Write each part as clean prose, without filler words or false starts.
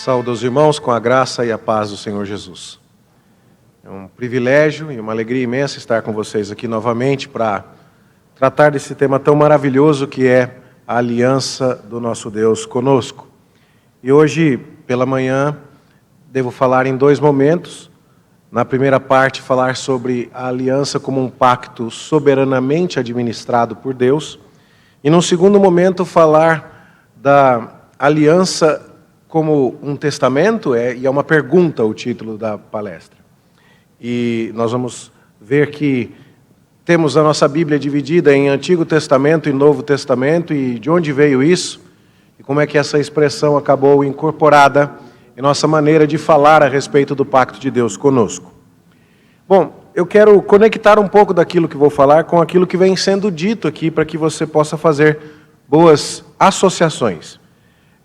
Saúdo os irmãos com a graça e a paz do Senhor Jesus. É um privilégio e uma alegria imensa estar com vocês aqui novamente para tratar desse tema tão maravilhoso que é a aliança do nosso Deus conosco. E hoje, pela manhã, devo falar em dois momentos. Na primeira parte, falar sobre a aliança como um pacto soberanamente administrado por Deus. E num segundo momento, falar da aliança como um testamento, e é uma pergunta o título da palestra. E nós vamos ver que temos a nossa Bíblia dividida em Antigo Testamento e Novo Testamento, e de onde veio isso, e como é que essa expressão acabou incorporada em nossa maneira de falar a respeito do pacto de Deus conosco. Bom, eu quero conectar um pouco daquilo que vou falar com aquilo que vem sendo dito aqui, para que você possa fazer boas associações.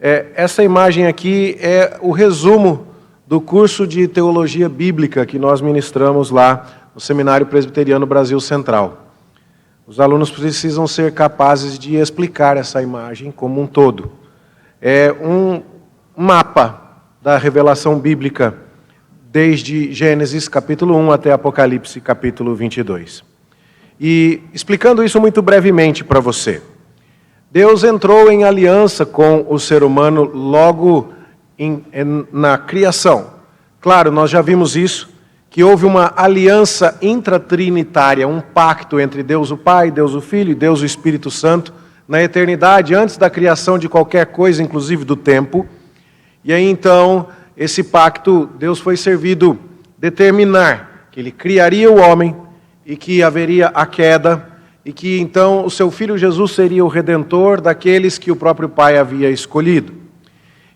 Essa imagem aqui é o resumo do curso de Teologia Bíblica que nós ministramos lá no Seminário Presbiteriano Brasil Central. Os alunos precisam ser capazes de explicar essa imagem como um todo. É um mapa da revelação bíblica desde Gênesis capítulo 1 até Apocalipse capítulo 22. E explicando isso muito brevemente para você. Deus entrou em aliança com o ser humano logo na criação. Claro, nós já vimos isso, que houve uma aliança intratrinitária, um pacto entre Deus o Pai, Deus o Filho e Deus o Espírito Santo, na eternidade, antes da criação de qualquer coisa, inclusive do tempo. E aí então, esse pacto, Deus foi servido determinar que Ele criaria o homem e que haveria a queda, e que então o seu Filho Jesus seria o Redentor daqueles que o próprio Pai havia escolhido.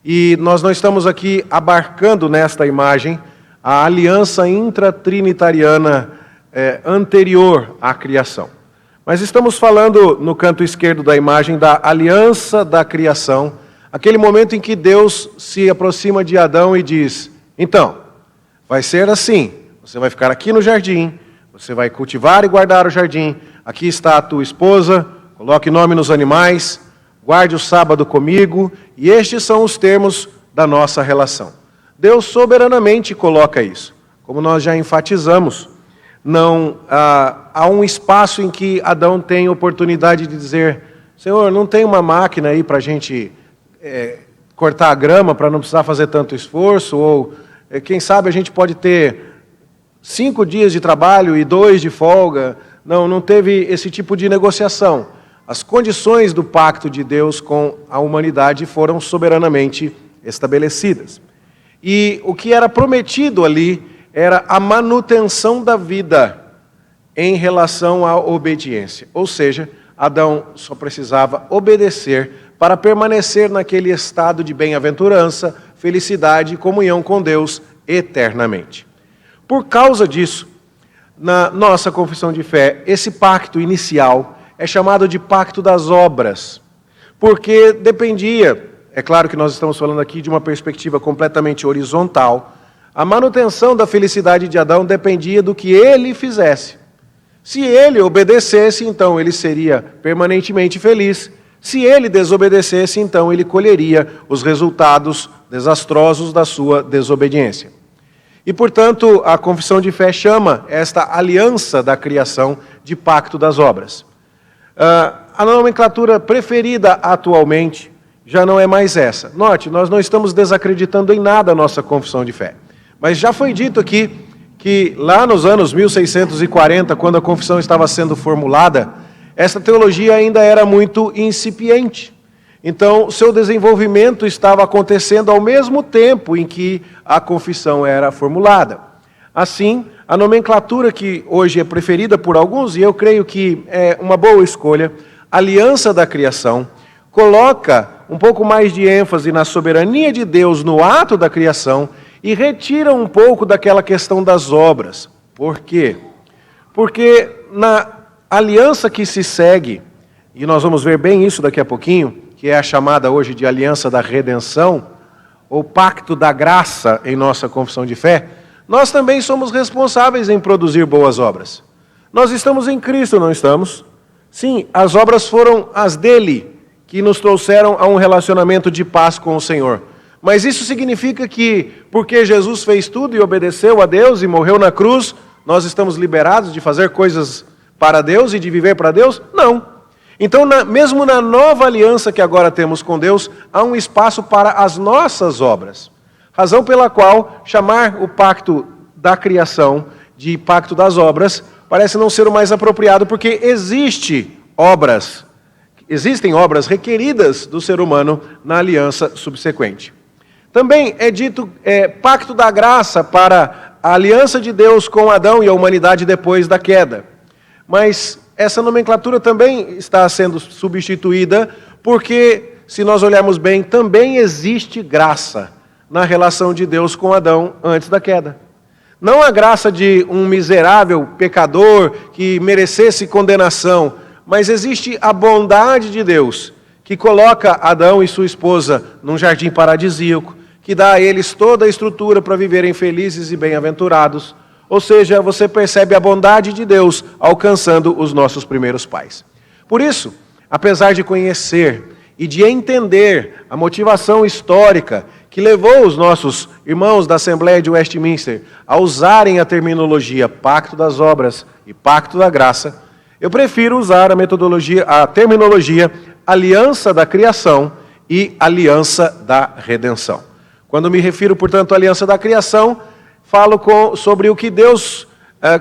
E nós não estamos aqui abarcando nesta imagem a aliança intratrinitariana anterior à criação. Mas estamos falando no canto esquerdo da imagem da aliança da criação, aquele momento em que Deus se aproxima de Adão e diz: então, vai ser assim, você vai ficar aqui no jardim, você vai cultivar e guardar o jardim, aqui está a tua esposa, coloque nome nos animais, guarde o sábado comigo, e estes são os termos da nossa relação. Deus soberanamente coloca isso. Como nós já enfatizamos, não há um espaço em que Adão tem oportunidade de dizer: Senhor, não tem uma máquina aí para a gente cortar a grama, para não precisar fazer tanto esforço, ou quem sabe a gente pode ter 5 dias de trabalho e 2 de folga. Não teve esse tipo de negociação. As condições do pacto de Deus com a humanidade foram soberanamente estabelecidas. E o que era prometido ali era a manutenção da vida em relação à obediência. Ou seja, Adão só precisava obedecer para permanecer naquele estado de bem-aventurança, felicidade e comunhão com Deus eternamente. Por causa disso, na nossa confissão de fé, esse pacto inicial é chamado de pacto das obras, porque dependia, é claro que nós estamos falando aqui de uma perspectiva completamente horizontal, a manutenção da felicidade de Adão dependia do que ele fizesse. Se ele obedecesse, então ele seria permanentemente feliz. Se ele desobedecesse, então ele colheria os resultados desastrosos da sua desobediência. E, portanto, a confissão de fé chama esta aliança da criação de pacto das obras. A nomenclatura preferida atualmente já não é mais essa. Note, nós não estamos desacreditando em nada a nossa confissão de fé. Mas já foi dito aqui que lá nos anos 1640, quando a confissão estava sendo formulada, essa teologia ainda era muito incipiente. Então, seu desenvolvimento estava acontecendo ao mesmo tempo em que a confissão era formulada. Assim, a nomenclatura que hoje é preferida por alguns, e eu creio que é uma boa escolha, aliança da criação, coloca um pouco mais de ênfase na soberania de Deus no ato da criação e retira um pouco daquela questão das obras. Por quê? Porque na aliança que se segue, e nós vamos ver bem isso daqui a pouquinho, que é a chamada hoje de aliança da redenção, ou pacto da graça em nossa confissão de fé, nós também somos responsáveis em produzir boas obras. Nós estamos em Cristo, não estamos? Sim, as obras foram as dele, que nos trouxeram a um relacionamento de paz com o Senhor. Mas isso significa que, porque Jesus fez tudo e obedeceu a Deus e morreu na cruz, nós estamos liberados de fazer coisas para Deus e de viver para Deus? Não. Então, mesmo na nova aliança que agora temos com Deus, há um espaço para as nossas obras. Razão pela qual chamar o pacto da criação de pacto das obras parece não ser o mais apropriado, porque existem obras requeridas do ser humano na aliança subsequente. Também é dito pacto da graça para a aliança de Deus com Adão e a humanidade depois da queda. Mas essa nomenclatura também está sendo substituída, porque, se nós olharmos bem, também existe graça na relação de Deus com Adão antes da queda. Não a graça de um miserável pecador que merecesse condenação, mas existe a bondade de Deus, que coloca Adão e sua esposa num jardim paradisíaco, que dá a eles toda a estrutura para viverem felizes e bem-aventurados. Ou seja, você percebe a bondade de Deus alcançando os nossos primeiros pais. Por isso, apesar de conhecer e de entender a motivação histórica que levou os nossos irmãos da Assembleia de Westminster a usarem a terminologia pacto das obras e pacto da graça, eu prefiro usar a terminologia aliança da criação e aliança da redenção. Quando me refiro, portanto, à aliança da criação, falo sobre o que Deus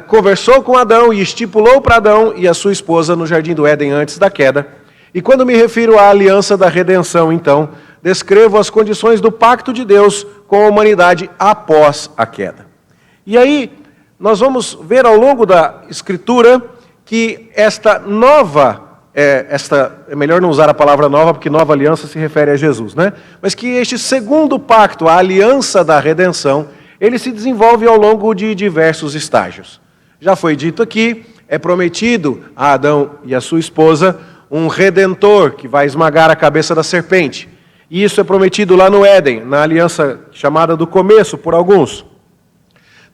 conversou com Adão e estipulou para Adão e a sua esposa no Jardim do Éden antes da queda. E quando me refiro à aliança da redenção, então, descrevo as condições do pacto de Deus com a humanidade após a queda. E aí, nós vamos ver ao longo da Escritura que esta nova, é melhor não usar a palavra nova, porque nova aliança se refere a Jesus, né? Mas que este segundo pacto, a aliança da redenção, ele se desenvolve ao longo de diversos estágios. Já foi dito aqui, é prometido a Adão e a sua esposa um redentor que vai esmagar a cabeça da serpente. E isso é prometido lá no Éden, na aliança chamada do começo por alguns.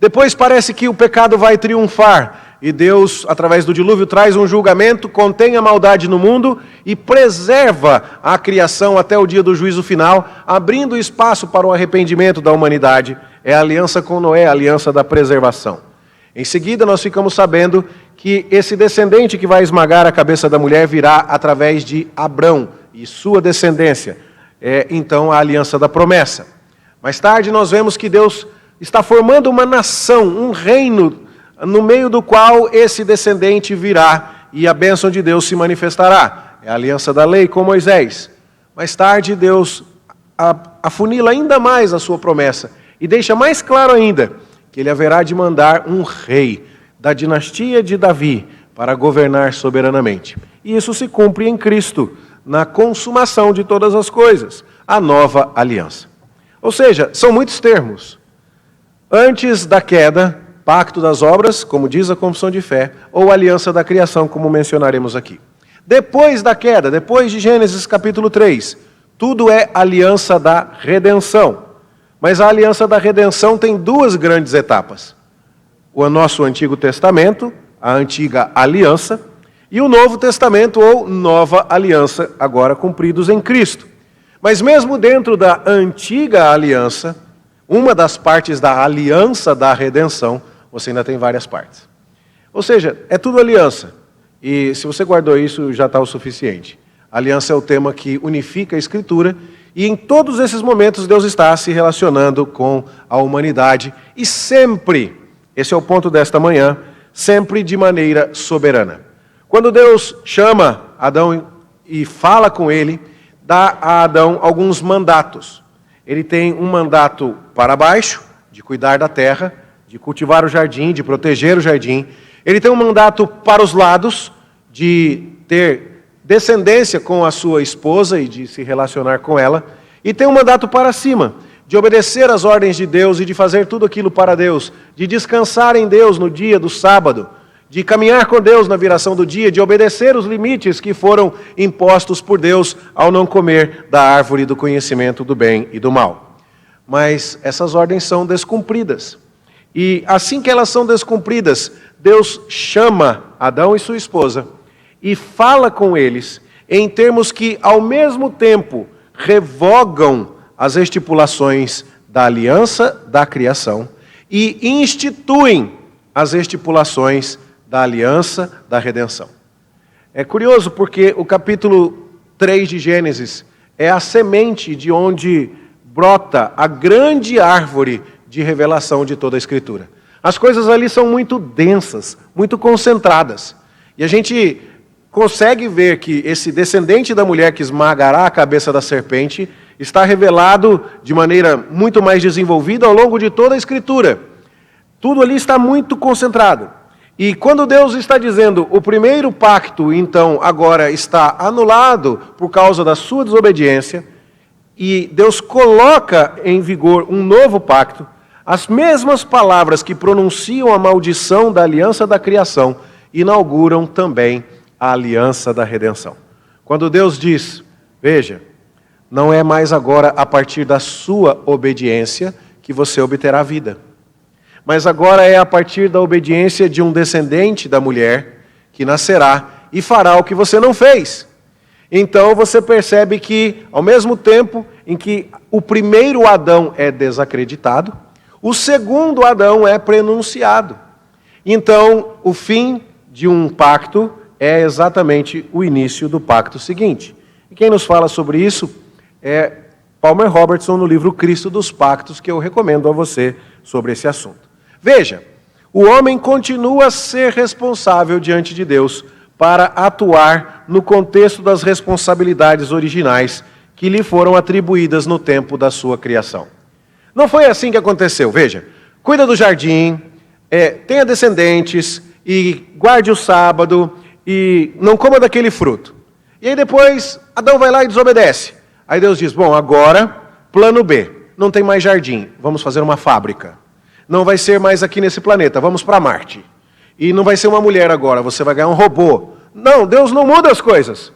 Depois parece que o pecado vai triunfar e Deus, através do dilúvio, traz um julgamento, contém a maldade no mundo e preserva a criação até o dia do juízo final, abrindo espaço para o arrependimento da humanidade. É a aliança com Noé, a aliança da preservação. Em seguida, nós ficamos sabendo que esse descendente que vai esmagar a cabeça da mulher virá através de Abrão e sua descendência. É, então, a aliança da promessa. Mais tarde, nós vemos que Deus está formando uma nação, um reino, no meio do qual esse descendente virá e a bênção de Deus se manifestará. É a aliança da lei com Moisés. Mais tarde, Deus afunila ainda mais a sua promessa e deixa mais claro ainda que ele haverá de mandar um rei da dinastia de Davi para governar soberanamente. E isso se cumpre em Cristo, na consumação de todas as coisas, a nova aliança. Ou seja, são muitos termos. Antes da queda, pacto das obras, como diz a confissão de fé, ou aliança da criação, como mencionaremos aqui. Depois da queda, depois de Gênesis capítulo 3, tudo é aliança da redenção. Mas a aliança da redenção tem duas grandes etapas. O nosso Antigo Testamento, a antiga aliança, e o Novo Testamento, ou nova aliança, agora cumpridos em Cristo. Mas mesmo dentro da antiga aliança, uma das partes da aliança da redenção, você ainda tem várias partes. Ou seja, é tudo aliança. E se você guardou isso, já está o suficiente. A aliança é o tema que unifica a Escritura, e em todos esses momentos Deus está se relacionando com a humanidade, e sempre, esse é o ponto desta manhã, sempre de maneira soberana. Quando Deus chama Adão e fala com ele, dá a Adão alguns mandatos. Ele tem um mandato para baixo, de cuidar da terra, de cultivar o jardim, de proteger o jardim. Ele tem um mandato para os lados, de ter descendência com a sua esposa e de se relacionar com ela. E tem um mandato para cima, de obedecer às ordens de Deus e de fazer tudo aquilo para Deus, de descansar em Deus no dia do sábado, de caminhar com Deus na viração do dia, de obedecer os limites que foram impostos por Deus ao não comer da árvore do conhecimento do bem e do mal. Mas essas ordens são descumpridas. E assim que elas são descumpridas, Deus chama Adão e sua esposa e fala com eles em termos que, ao mesmo tempo, revogam as estipulações da aliança da criação e instituem as estipulações da aliança da redenção. É curioso porque o capítulo 3 de Gênesis é a semente de onde brota a grande árvore de revelação de toda a Escritura. As coisas ali são muito densas, muito concentradas. E a gente consegue ver que esse descendente da mulher que esmagará a cabeça da serpente está revelado de maneira muito mais desenvolvida ao longo de toda a Escritura. Tudo ali está muito concentrado. E quando Deus está dizendo, o primeiro pacto, então, agora está anulado por causa da sua desobediência, e Deus coloca em vigor um novo pacto, as mesmas palavras que pronunciam a maldição da aliança da criação, inauguram também a aliança da redenção. Quando Deus diz, veja, não é mais agora a partir da sua obediência que você obterá vida, mas agora é a partir da obediência de um descendente da mulher que nascerá e fará o que você não fez. Então você percebe que, ao mesmo tempo em que o primeiro Adão é desacreditado, o segundo Adão é prenunciado. Então, o fim de um pacto é exatamente o início do pacto seguinte. E quem nos fala sobre isso é Palmer Robertson no livro Cristo dos Pactos, que eu recomendo a você sobre esse assunto. Veja, o homem continua a ser responsável diante de Deus para atuar no contexto das responsabilidades originais que lhe foram atribuídas no tempo da sua criação. Não foi assim que aconteceu, veja, cuida do jardim, tenha descendentes e guarde o sábado e não coma daquele fruto. E aí depois Adão vai lá e desobedece. Aí Deus diz, bom, agora plano B, não tem mais jardim, vamos fazer uma fábrica. Não vai ser mais aqui nesse planeta, vamos para Marte. E não vai ser uma mulher agora, você vai ganhar um robô. Não, Deus não muda as coisas.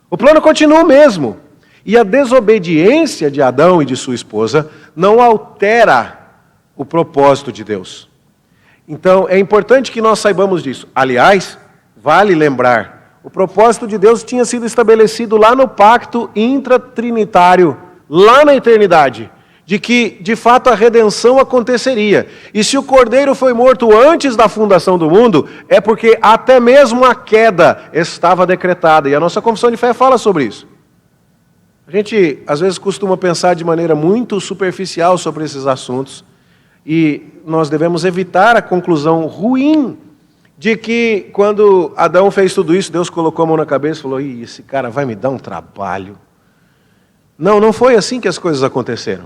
O plano continua o mesmo. E a desobediência de Adão e de sua esposa não altera o propósito de Deus. Então, é importante que nós saibamos disso. Aliás, vale lembrar, o propósito de Deus tinha sido estabelecido lá no pacto intratrinitário, lá na eternidade, de que, de fato, a redenção aconteceria. E se o Cordeiro foi morto antes da fundação do mundo, é porque até mesmo a queda estava decretada. E a nossa confissão de fé fala sobre isso. A gente, às vezes, costuma pensar de maneira muito superficial sobre esses assuntos e nós devemos evitar a conclusão ruim de que, quando Adão fez tudo isso, Deus colocou a mão na cabeça e falou, ih, esse cara vai me dar um trabalho. Não, não foi assim que as coisas aconteceram.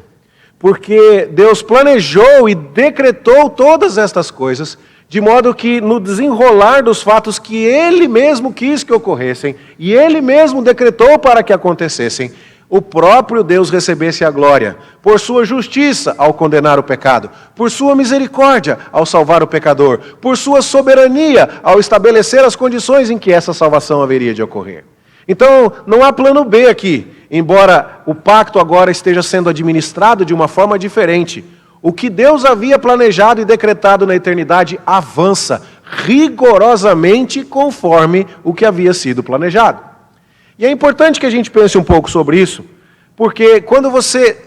Porque Deus planejou e decretou todas estas coisas, de modo que no desenrolar dos fatos que Ele mesmo quis que ocorressem, e Ele mesmo decretou para que acontecessem, o próprio Deus recebesse a glória, por sua justiça ao condenar o pecado, por sua misericórdia ao salvar o pecador, por sua soberania ao estabelecer as condições em que essa salvação haveria de ocorrer. Então, não há plano B aqui, embora o pacto agora esteja sendo administrado de uma forma diferente. O que Deus havia planejado e decretado na eternidade avança rigorosamente conforme o que havia sido planejado. E é importante que a gente pense um pouco sobre isso, porque quando você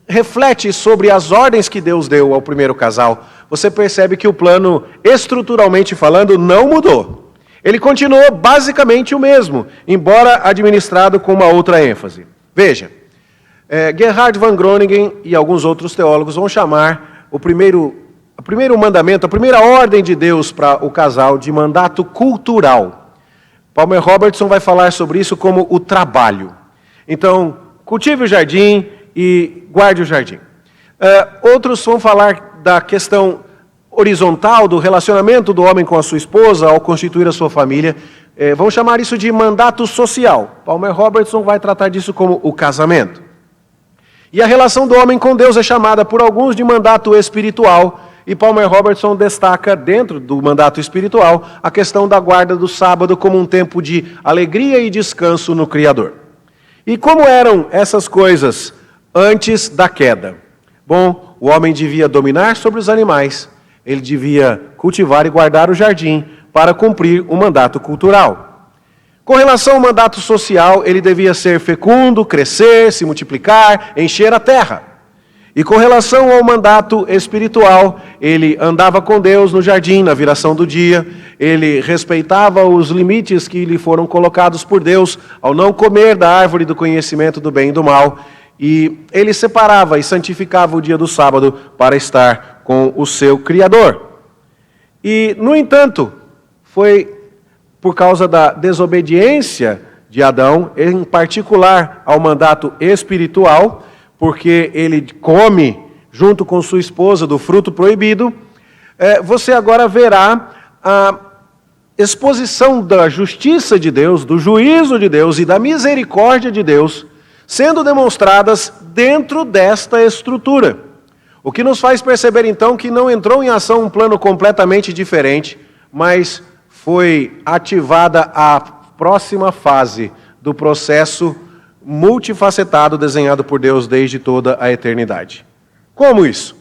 reflete sobre as ordens que Deus deu ao primeiro casal, você percebe que o plano, estruturalmente falando, não mudou. Ele continuou basicamente o mesmo, embora administrado com uma outra ênfase. Veja, Gerhard van Groningen e alguns outros teólogos vão chamar o primeiro mandamento, a primeira ordem de Deus para o casal de mandato cultural. Palmer Robertson vai falar sobre isso como o trabalho. Então, cultive o jardim e guarde o jardim. Outros vão falar da questão horizontal, do relacionamento do homem com a sua esposa ao constituir a sua família. Vão chamar isso de mandato social. Palmer Robertson vai tratar disso como o casamento. E a relação do homem com Deus é chamada por alguns de mandato espiritual, e Palmer Robertson destaca, dentro do mandato espiritual, a questão da guarda do sábado como um tempo de alegria e descanso no Criador. E como eram essas coisas antes da queda? Bom, o homem devia dominar sobre os animais, ele devia cultivar e guardar o jardim para cumprir o mandato cultural. Com relação ao mandato social, ele devia ser fecundo, crescer, se multiplicar, encher a terra. E com relação ao mandato espiritual, ele andava com Deus no jardim, na viração do dia, ele respeitava os limites que lhe foram colocados por Deus ao não comer da árvore do conhecimento do bem e do mal, e ele separava e santificava o dia do sábado para estar com o seu Criador. E, no entanto, foi por causa da desobediência de Adão, em particular ao mandato espiritual, porque ele come, junto com sua esposa, do fruto proibido, você agora verá a exposição da justiça de Deus, do juízo de Deus e da misericórdia de Deus, sendo demonstradas dentro desta estrutura. O que nos faz perceber, então, que não entrou em ação um plano completamente diferente, mas foi ativada a próxima fase do processo multifacetado desenhado por Deus desde toda a eternidade. Como isso?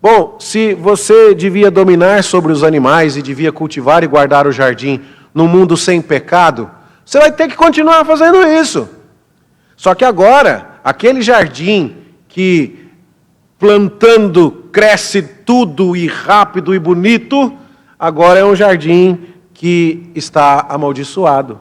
Bom, se você devia dominar sobre os animais e devia cultivar e guardar o jardim num mundo sem pecado, você vai ter que continuar fazendo isso. Só que agora, aquele jardim que plantando cresce tudo e rápido e bonito, agora é um jardim que está amaldiçoado.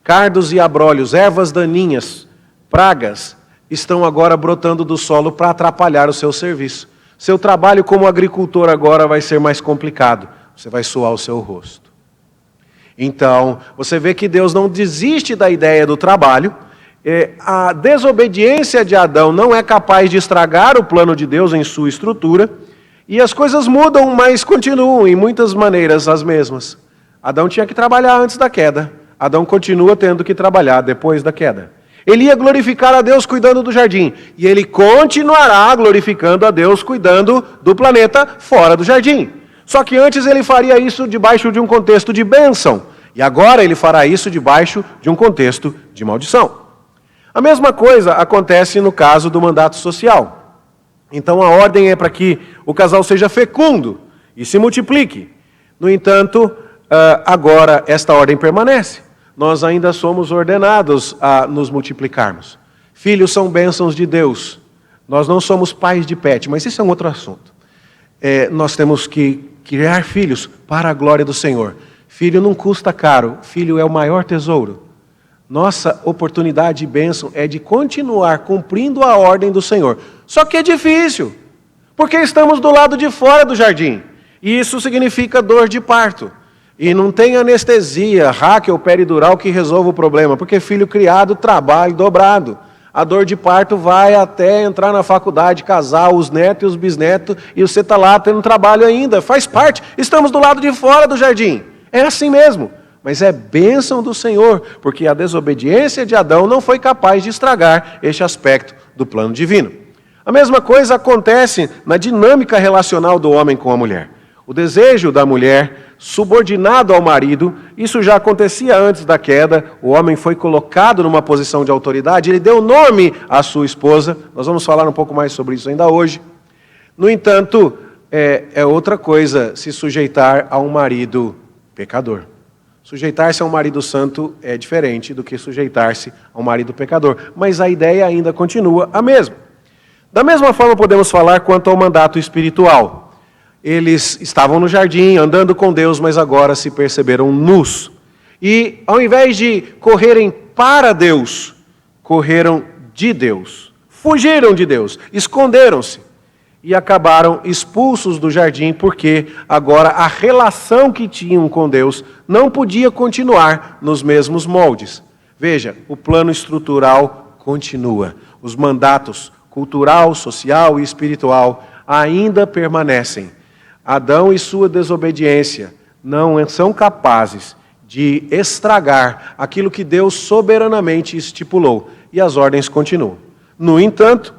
Cardos e abrolhos, ervas daninhas, pragas, estão agora brotando do solo para atrapalhar o seu serviço. Seu trabalho como agricultor agora vai ser mais complicado. Você vai suar o seu rosto. Então, você vê que Deus não desiste da ideia do trabalho. A desobediência de Adão não é capaz de estragar o plano de Deus em sua estrutura. E as coisas mudam, mas continuam em muitas maneiras as mesmas. Adão tinha que trabalhar antes da queda. Adão continua tendo que trabalhar depois da queda. Ele ia glorificar a Deus cuidando do jardim. E ele continuará glorificando a Deus cuidando do planeta fora do jardim. Só que antes ele faria isso debaixo de um contexto de bênção. E agora ele fará isso debaixo de um contexto de maldição. A mesma coisa acontece no caso do mandato social. Então a ordem é para que o casal seja fecundo e se multiplique. No entanto, agora esta ordem permanece. Nós ainda somos ordenados a nos multiplicarmos. Filhos são bênçãos de Deus. Nós não somos pais de pet, mas isso é um outro assunto. Nós temos que criar filhos para a glória do Senhor. Filho não custa caro, filho é o maior tesouro. Nossa oportunidade e bênção é de continuar cumprindo a ordem do Senhor. Só que é difícil, porque estamos do lado de fora do jardim. E isso significa dor de parto. E não tem anestesia, Raquel peridural que resolva o problema, porque filho criado, trabalho dobrado. A dor de parto vai até entrar na faculdade, casar, os netos e os bisnetos, e você está lá tendo trabalho ainda. Faz parte, estamos do lado de fora do jardim. É assim mesmo, mas é bênção do Senhor, porque a desobediência de Adão não foi capaz de estragar este aspecto do plano divino. A mesma coisa acontece na dinâmica relacional do homem com a mulher. O desejo da mulher subordinado ao marido, isso já acontecia antes da queda, o homem foi colocado numa posição de autoridade, ele deu nome à sua esposa, nós vamos falar um pouco mais sobre isso ainda hoje. No entanto, é outra coisa se sujeitar a um marido pecador. Sujeitar-se a um marido santo é diferente do que sujeitar-se a um marido pecador, mas a ideia ainda continua a mesma. Da mesma forma podemos falar quanto ao mandato espiritual. Eles estavam no jardim, andando com Deus, mas agora se perceberam nus. E, ao invés de correrem para Deus, correram de Deus. Fugiram de Deus, esconderam-se. E acabaram expulsos do jardim, porque agora a relação que tinham com Deus não podia continuar nos mesmos moldes. Veja, o plano estrutural continua. Os mandatos cultural, social e espiritual ainda permanecem. Adão e sua desobediência não são capazes de estragar aquilo que Deus soberanamente estipulou. E as ordens continuam. No entanto,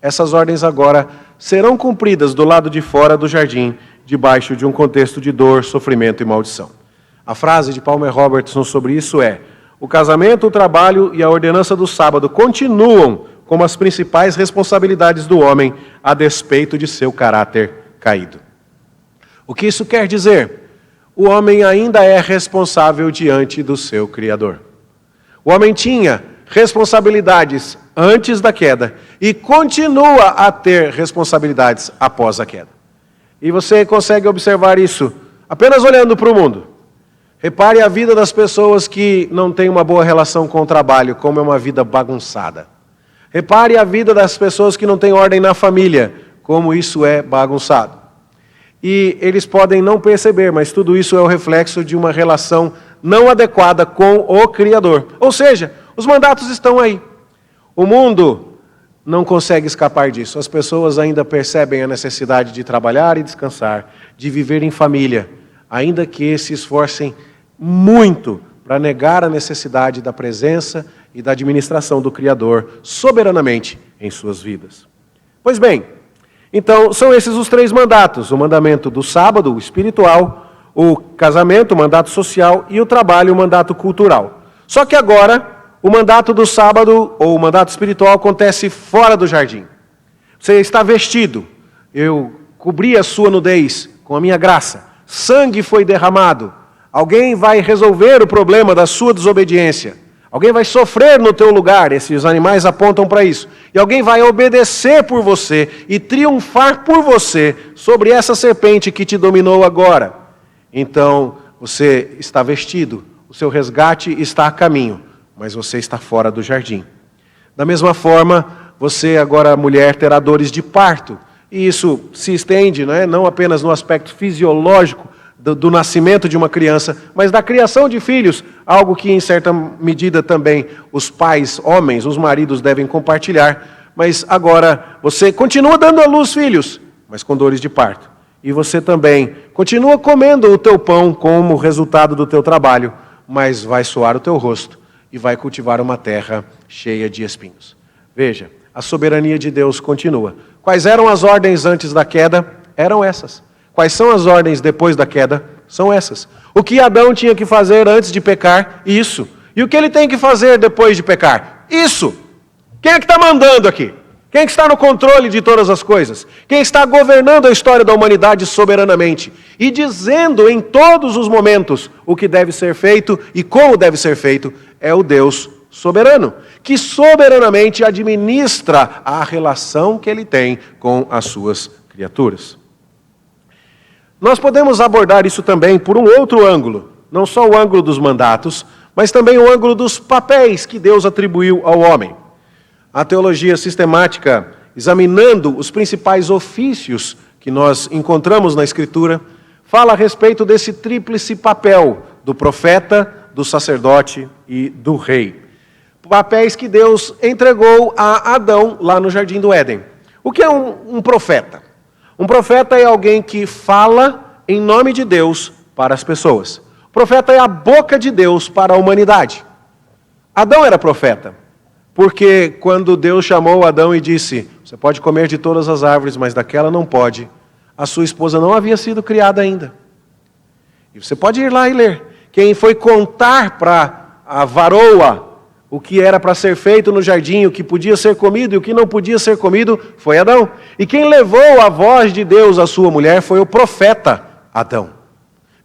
essas ordens agora serão cumpridas do lado de fora do jardim, debaixo de um contexto de dor, sofrimento e maldição. A frase de Palmer Robertson sobre isso é: o casamento, o trabalho e a ordenança do sábado continuam como as principais responsabilidades do homem, a despeito de seu caráter caído. O que isso quer dizer? O homem ainda é responsável diante do seu Criador. O homem tinha responsabilidades antes da queda e continua a ter responsabilidades após a queda. E você consegue observar isso apenas olhando para o mundo. Repare a vida das pessoas que não têm uma boa relação com o trabalho, como é uma vida bagunçada. Repare a vida das pessoas que não têm ordem na família, como isso é bagunçado. E eles podem não perceber, mas tudo isso é o reflexo de uma relação não adequada com o Criador. Ou seja, os mandatos estão aí. O mundo não consegue escapar disso. As pessoas ainda percebem a necessidade de trabalhar e descansar, de viver em família, ainda que se esforcem muito para negar a necessidade da presença e da administração do Criador soberanamente em suas vidas. Pois bem, então são esses os 3 mandatos: o mandamento do sábado, o espiritual, o casamento, o mandato social, e o trabalho, o mandato cultural. Só que agora, o mandato do sábado, ou o mandato espiritual, acontece fora do jardim. Você está vestido, eu cobri a sua nudez com a minha graça, sangue foi derramado, alguém vai resolver o problema da sua desobediência, alguém vai sofrer no teu lugar, esses animais apontam para isso, e alguém vai obedecer por você e triunfar por você sobre essa serpente que te dominou agora. Então, você está vestido, o seu resgate está a caminho, mas você está fora do jardim. Da mesma forma, você agora, mulher, terá dores de parto, e isso se estende, não apenas no aspecto fisiológico do nascimento de uma criança, mas da criação de filhos, algo que em certa medida também os pais, homens, os maridos devem compartilhar, mas agora você continua dando à luz filhos, mas com dores de parto. E você também continua comendo o teu pão como resultado do teu trabalho, mas vai suar o teu rosto e vai cultivar uma terra cheia de espinhos. Veja, a soberania de Deus continua. Quais eram as ordens antes da queda? Eram essas. Quais são as ordens depois da queda? São essas. O que Adão tinha que fazer antes de pecar? Isso. E o que ele tem que fazer depois de pecar? Isso. Quem é que está mandando aqui? Quem é que está no controle de todas as coisas? Quem está governando a história da humanidade soberanamente? E dizendo em todos os momentos o que deve ser feito e como deve ser feito, é o Deus soberano, que soberanamente administra a relação que ele tem com as suas criaturas. Nós podemos abordar isso também por um outro ângulo, não só o ângulo dos mandatos, mas também o ângulo dos papéis que Deus atribuiu ao homem. A teologia sistemática, examinando os principais ofícios que nós encontramos na Escritura, fala a respeito desse tríplice papel do profeta, do sacerdote e do rei. Papéis que Deus entregou a Adão lá no Jardim do Éden. O que é um profeta? Um profeta é alguém que fala em nome de Deus para as pessoas. O profeta é a boca de Deus para a humanidade. Adão era profeta, porque quando Deus chamou Adão e disse: você pode comer de todas as árvores, mas daquela não pode, a sua esposa não havia sido criada ainda. E você pode ir lá e ler. Quem foi contar para a varoa o que era para ser feito no jardim, o que podia ser comido e o que não podia ser comido, foi Adão. E quem levou a voz de Deus à sua mulher foi o profeta Adão.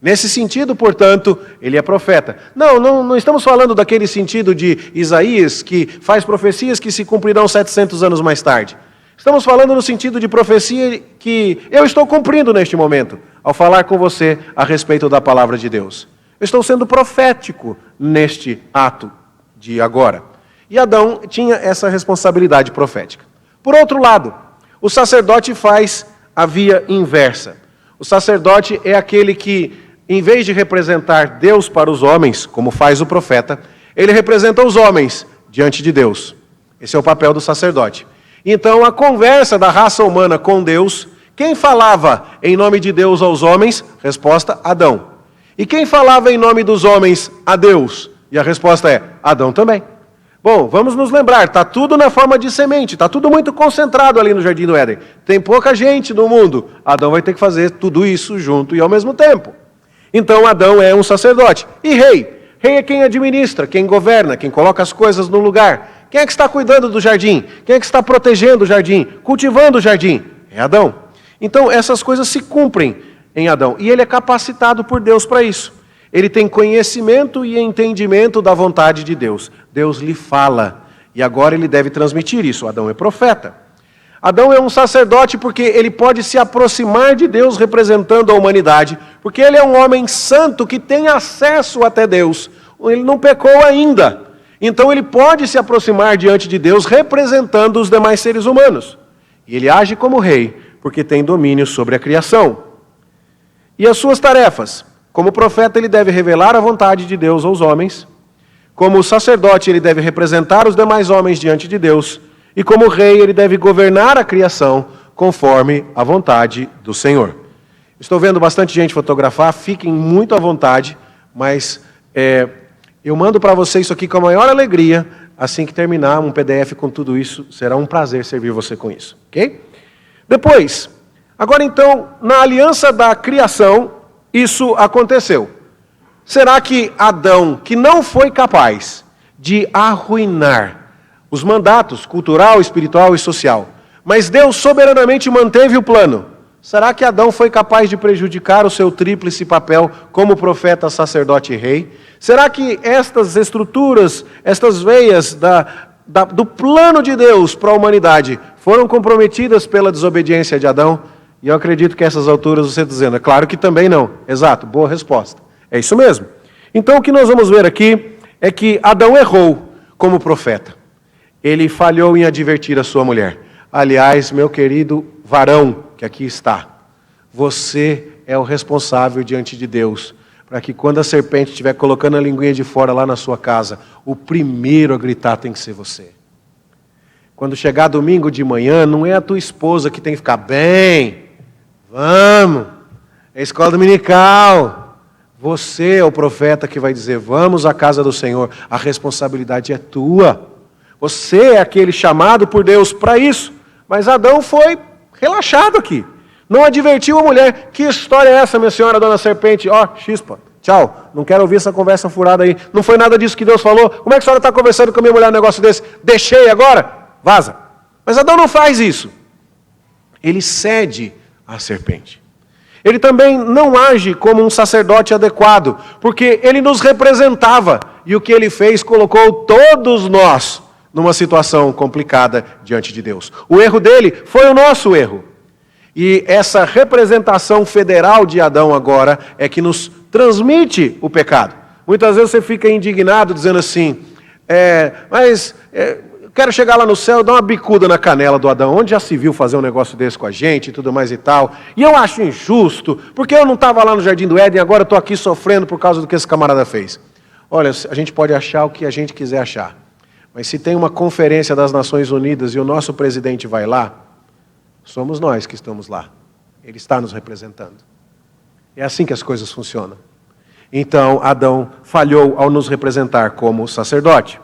Nesse sentido, portanto, ele é profeta. Não estamos falando daquele sentido de Isaías, que faz profecias que se cumprirão 700 anos mais tarde. Estamos falando no sentido de profecia que eu estou cumprindo neste momento, ao falar com você a respeito da palavra de Deus. Eu estou sendo profético neste ato de agora. E Adão tinha essa responsabilidade profética. Por outro lado, o sacerdote faz a via inversa. O sacerdote é aquele que, em vez de representar Deus para os homens, como faz o profeta, ele representa os homens diante de Deus. Esse é o papel do sacerdote. Então, a conversa da raça humana com Deus, quem falava em nome de Deus aos homens? Resposta: Adão. E quem falava em nome dos homens a Deus? E a resposta é: Adão também. Bom, vamos nos lembrar, está tudo na forma de semente, está tudo muito concentrado ali no Jardim do Éden. Tem pouca gente no mundo. Adão vai ter que fazer tudo isso junto e ao mesmo tempo. Então Adão é um sacerdote. E rei? Rei é quem administra, quem governa, quem coloca as coisas no lugar. Quem é que está cuidando do jardim? Quem é que está protegendo o jardim? Cultivando o jardim? É Adão. Então essas coisas se cumprem em Adão. E ele é capacitado por Deus para isso. Ele tem conhecimento e entendimento da vontade de Deus. Deus lhe fala. E agora ele deve transmitir isso. Adão é profeta. Adão é um sacerdote porque ele pode se aproximar de Deus representando a humanidade. Porque ele é um homem santo que tem acesso até Deus. Ele não pecou ainda. Então ele pode se aproximar diante de Deus representando os demais seres humanos. E ele age como rei porque tem domínio sobre a criação. E as suas tarefas? Como profeta, ele deve revelar a vontade de Deus aos homens. Como sacerdote, ele deve representar os demais homens diante de Deus. E como rei, ele deve governar a criação conforme a vontade do Senhor. Estou vendo bastante gente fotografar, fiquem muito à vontade, mas eu mando para você isso aqui com a maior alegria. Assim que terminar um PDF com tudo isso, será um prazer servir você com isso, ok? Depois, agora então, na aliança da criação, isso aconteceu. Será que Adão, que não foi capaz de arruinar os mandatos cultural, espiritual e social, mas Deus soberanamente manteve o plano, será que Adão foi capaz de prejudicar o seu tríplice papel como profeta, sacerdote e rei? Será que estas estruturas, estas veias do plano de Deus para a humanidade foram comprometidas pela desobediência de Adão? E eu acredito que a essas alturas você está dizendo, é claro que também não. Exato, boa resposta. É isso mesmo. Então o que nós vamos ver aqui é que Adão errou como profeta. Ele falhou em advertir a sua mulher. Aliás, meu querido varão que aqui está, você é o responsável diante de Deus para que quando a serpente estiver colocando a linguinha de fora lá na sua casa, o primeiro a gritar tem que ser você. Quando chegar domingo de manhã, não é a tua esposa que tem que ficar bem, vamos, é escola dominical. Você é o profeta que vai dizer, vamos à casa do Senhor, a responsabilidade é tua. Você é aquele chamado por Deus para isso. Mas Adão foi relaxado aqui. Não advertiu a mulher. Que história é essa, minha senhora, dona serpente? Chispa, tchau. Não quero ouvir essa conversa furada aí. Não foi nada disso que Deus falou. Como é que a senhora está conversando com a minha mulher um negócio desse? Deixei agora? Vaza. Mas Adão não faz isso. Ele cede à serpente. Ele também não age como um sacerdote adequado, porque ele nos representava. E o que ele fez colocou todos nós numa situação complicada diante de Deus. O erro dele foi o nosso erro. E essa representação federal de Adão agora é que nos transmite o pecado. Muitas vezes você fica indignado dizendo assim, quero chegar lá no céu e dar uma bicuda na canela do Adão. Onde já se viu fazer um negócio desse com a gente e tudo mais e tal. E eu acho injusto, porque eu não estava lá no Jardim do Éden e agora estou aqui sofrendo por causa do que esse camarada fez. Olha, a gente pode achar o que a gente quiser achar. Mas se tem uma conferência das Nações Unidas e o nosso presidente vai lá, somos nós que estamos lá. Ele está nos representando. É assim que as coisas funcionam. Então, Adão falhou ao nos representar como sacerdote.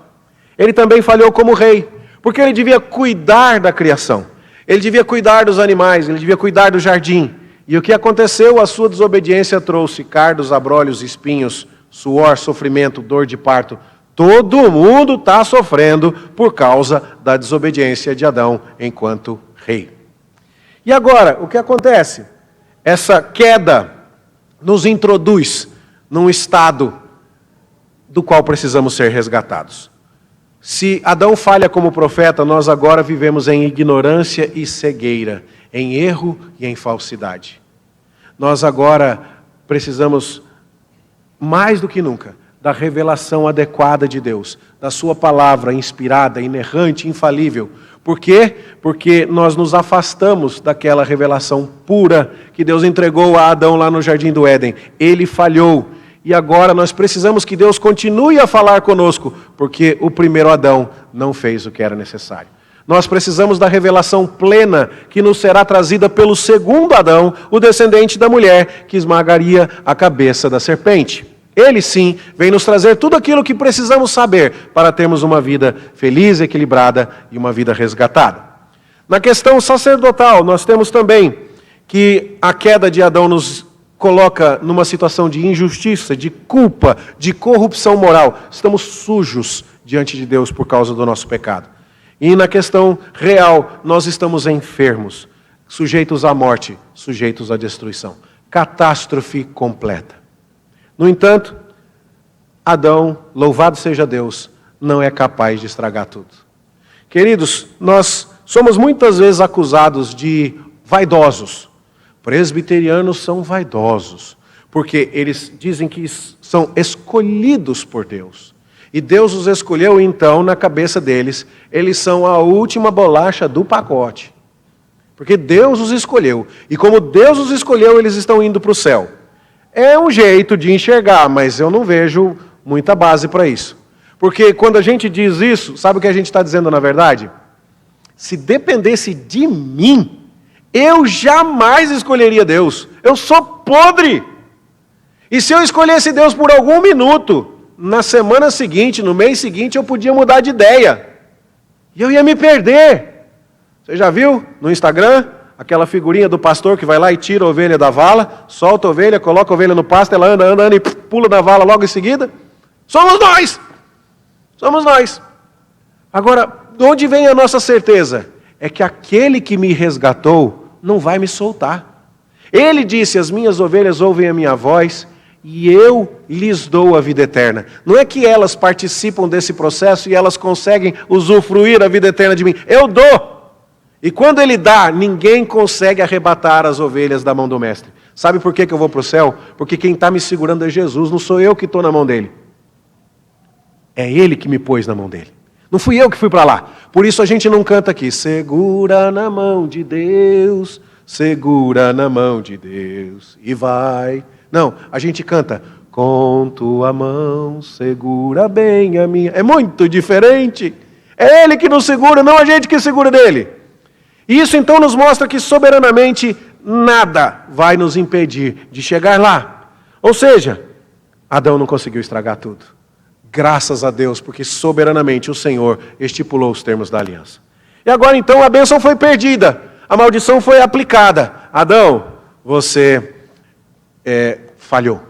Ele também falhou como rei, porque ele devia cuidar da criação. Ele devia cuidar dos animais, ele devia cuidar do jardim. E o que aconteceu? A sua desobediência trouxe cardos, abrolhos, espinhos, suor, sofrimento, dor de parto. Todo mundo está sofrendo por causa da desobediência de Adão enquanto rei. E agora, o que acontece? Essa queda nos introduz num estado do qual precisamos ser resgatados. Se Adão falha como profeta, nós agora vivemos em ignorância e cegueira, em erro e em falsidade. Nós agora precisamos, mais do que nunca, da revelação adequada de Deus, da sua palavra inspirada, inerrante, infalível. Por quê? Porque nós nos afastamos daquela revelação pura que Deus entregou a Adão lá no Jardim do Éden. Ele falhou. E agora nós precisamos que Deus continue a falar conosco, porque o primeiro Adão não fez o que era necessário. Nós precisamos da revelação plena que nos será trazida pelo segundo Adão, o descendente da mulher, que esmagaria a cabeça da serpente. Ele sim vem nos trazer tudo aquilo que precisamos saber para termos uma vida feliz, equilibrada e uma vida resgatada. Na questão sacerdotal, nós temos também que a queda de Adão nos coloca numa situação de injustiça, de culpa, de corrupção moral. Estamos sujos diante de Deus por causa do nosso pecado. E na questão real, nós estamos enfermos, sujeitos à morte, sujeitos à destruição. Catástrofe completa. No entanto, Adão, louvado seja Deus, não é capaz de estragar tudo. Queridos, nós somos muitas vezes acusados de vaidosos. Presbiterianos são vaidosos, porque eles dizem que são escolhidos por Deus. E Deus os escolheu, então, na cabeça deles, eles são a última bolacha do pacote. Porque Deus os escolheu. E como Deus os escolheu, eles estão indo para o céu. É um jeito de enxergar, mas eu não vejo muita base para isso. Porque quando a gente diz isso, sabe o que a gente está dizendo na verdade? Se dependesse de mim, eu jamais escolheria Deus. Eu sou podre. E se eu escolhesse Deus por algum minuto, na semana seguinte, no mês seguinte, eu podia mudar de ideia. E eu ia me perder. Você já viu no Instagram aquela figurinha do pastor que vai lá e tira a ovelha da vala, solta a ovelha, coloca a ovelha no pasto, ela anda e pula da vala logo em seguida? Somos nós! Somos nós. Agora, de onde vem a nossa certeza? É que aquele que me resgatou não vai me soltar. Ele disse, as minhas ovelhas ouvem a minha voz e eu lhes dou a vida eterna. Não é que elas participam desse processo e elas conseguem usufruir da vida eterna de mim. Eu dou. E quando ele dá, ninguém consegue arrebatar as ovelhas da mão do mestre. Sabe por que eu vou para o céu? Porque quem está me segurando é Jesus, não sou eu que estou na mão dele. É ele que me pôs na mão dele. Não fui eu que fui para lá. Por isso a gente não canta aqui, segura na mão de Deus, segura na mão de Deus e vai. Não, a gente canta, com tua mão segura bem a minha. É muito diferente. É ele que nos segura, não a gente que segura dele. E isso então nos mostra que soberanamente nada vai nos impedir de chegar lá. Ou seja, Adão não conseguiu estragar tudo. Graças a Deus, porque soberanamente o Senhor estipulou os termos da aliança. E agora então a bênção foi perdida, a maldição foi aplicada. Adão, você falhou.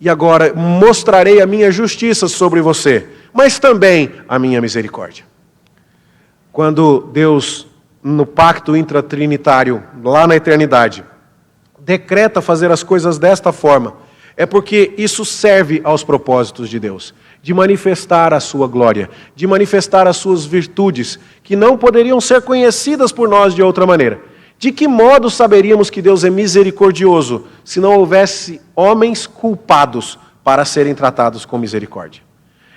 E agora mostrarei a minha justiça sobre você, mas também a minha misericórdia. Quando Deus, no pacto intratrinitário, lá na eternidade, decreta fazer as coisas desta forma, é porque isso serve aos propósitos de Deus, de manifestar a sua glória, de manifestar as suas virtudes, que não poderiam ser conhecidas por nós de outra maneira. De que modo saberíamos que Deus é misericordioso, se não houvesse homens culpados para serem tratados com misericórdia?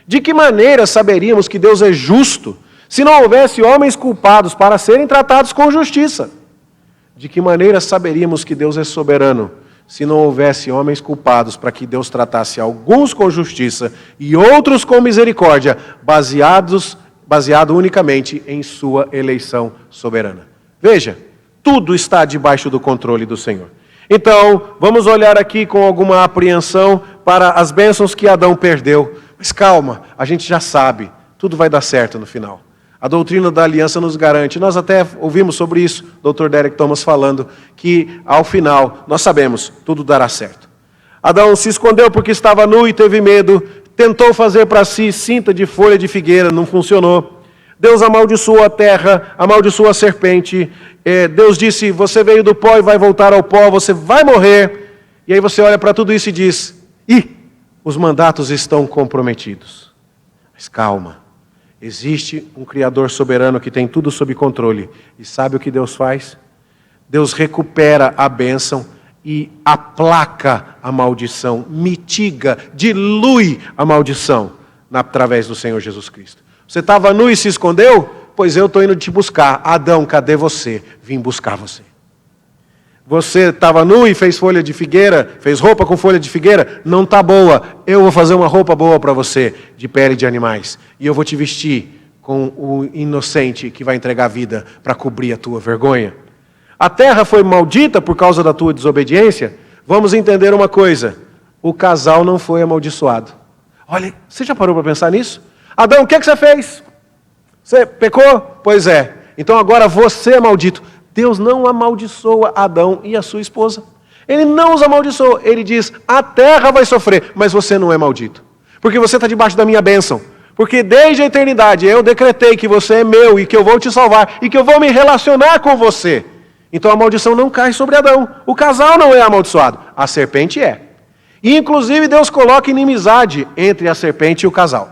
De que maneira saberíamos que Deus é justo, se não houvesse homens culpados para serem tratados com justiça? De que maneira saberíamos que Deus é soberano, se não houvesse homens culpados para que Deus tratasse alguns com justiça e outros com misericórdia, baseado unicamente em sua eleição soberana? Veja, tudo está debaixo do controle do Senhor. Então, vamos olhar aqui com alguma apreensão para as bênçãos que Adão perdeu. Mas calma, a gente já sabe, tudo vai dar certo no final. A doutrina da aliança nos garante, nós até ouvimos sobre isso, Dr. Derek Thomas falando, que ao final, nós sabemos, tudo dará certo. Adão se escondeu porque estava nu e teve medo, tentou fazer para si cinta de folha de figueira, não funcionou. Deus amaldiçoou a terra, amaldiçoou a serpente. Deus disse, você veio do pó e vai voltar ao pó, você vai morrer. E aí você olha para tudo isso e diz, os mandatos estão comprometidos. Mas calma. Existe um Criador soberano que tem tudo sob controle. E sabe o que Deus faz? Deus recupera a bênção e aplaca a maldição, mitiga, dilui a maldição através do Senhor Jesus Cristo. Você estava nu e se escondeu? Pois eu estou indo te buscar. Adão, cadê você? Vim buscar você. Você estava nu e fez folha de figueira, fez roupa com folha de figueira? Não está boa. Eu vou fazer uma roupa boa para você, de pele de animais. E eu vou te vestir com o inocente que vai entregar a vida para cobrir a tua vergonha. A terra foi maldita por causa da tua desobediência? Vamos entender uma coisa. O casal não foi amaldiçoado. Olha, você já parou para pensar nisso? Adão, o que você fez? Você pecou? Pois é. Então agora você é maldito. Deus não amaldiçoa Adão e a sua esposa. Ele não os amaldiçoou. Ele diz, a terra vai sofrer, mas você não é maldito. Porque você está debaixo da minha bênção. Porque desde a eternidade eu decretei que você é meu e que eu vou te salvar e que eu vou me relacionar com você. Então a maldição não cai sobre Adão. O casal não é amaldiçoado. A serpente é. E, inclusive, Deus coloca inimizade entre a serpente e o casal.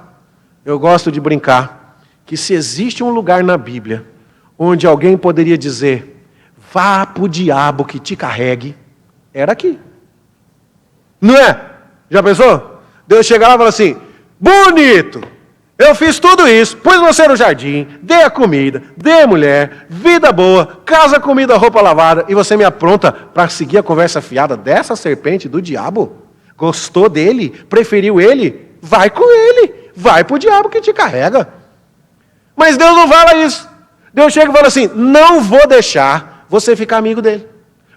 Eu gosto de brincar que se existe um lugar na Bíblia onde alguém poderia dizer, vá para o diabo que te carregue, era aqui. Não é? Já pensou? Deus chega lá e fala assim, bonito, eu fiz tudo isso, pus você no jardim, dei a comida, dei a mulher, vida boa, casa, comida, roupa lavada, e você me apronta para seguir a conversa fiada dessa serpente do diabo? Gostou dele? Preferiu ele? Vai com ele, vai pro diabo que te carrega. Mas Deus não fala isso. Deus chega e fala assim, não vou deixar você ficar amigo dele.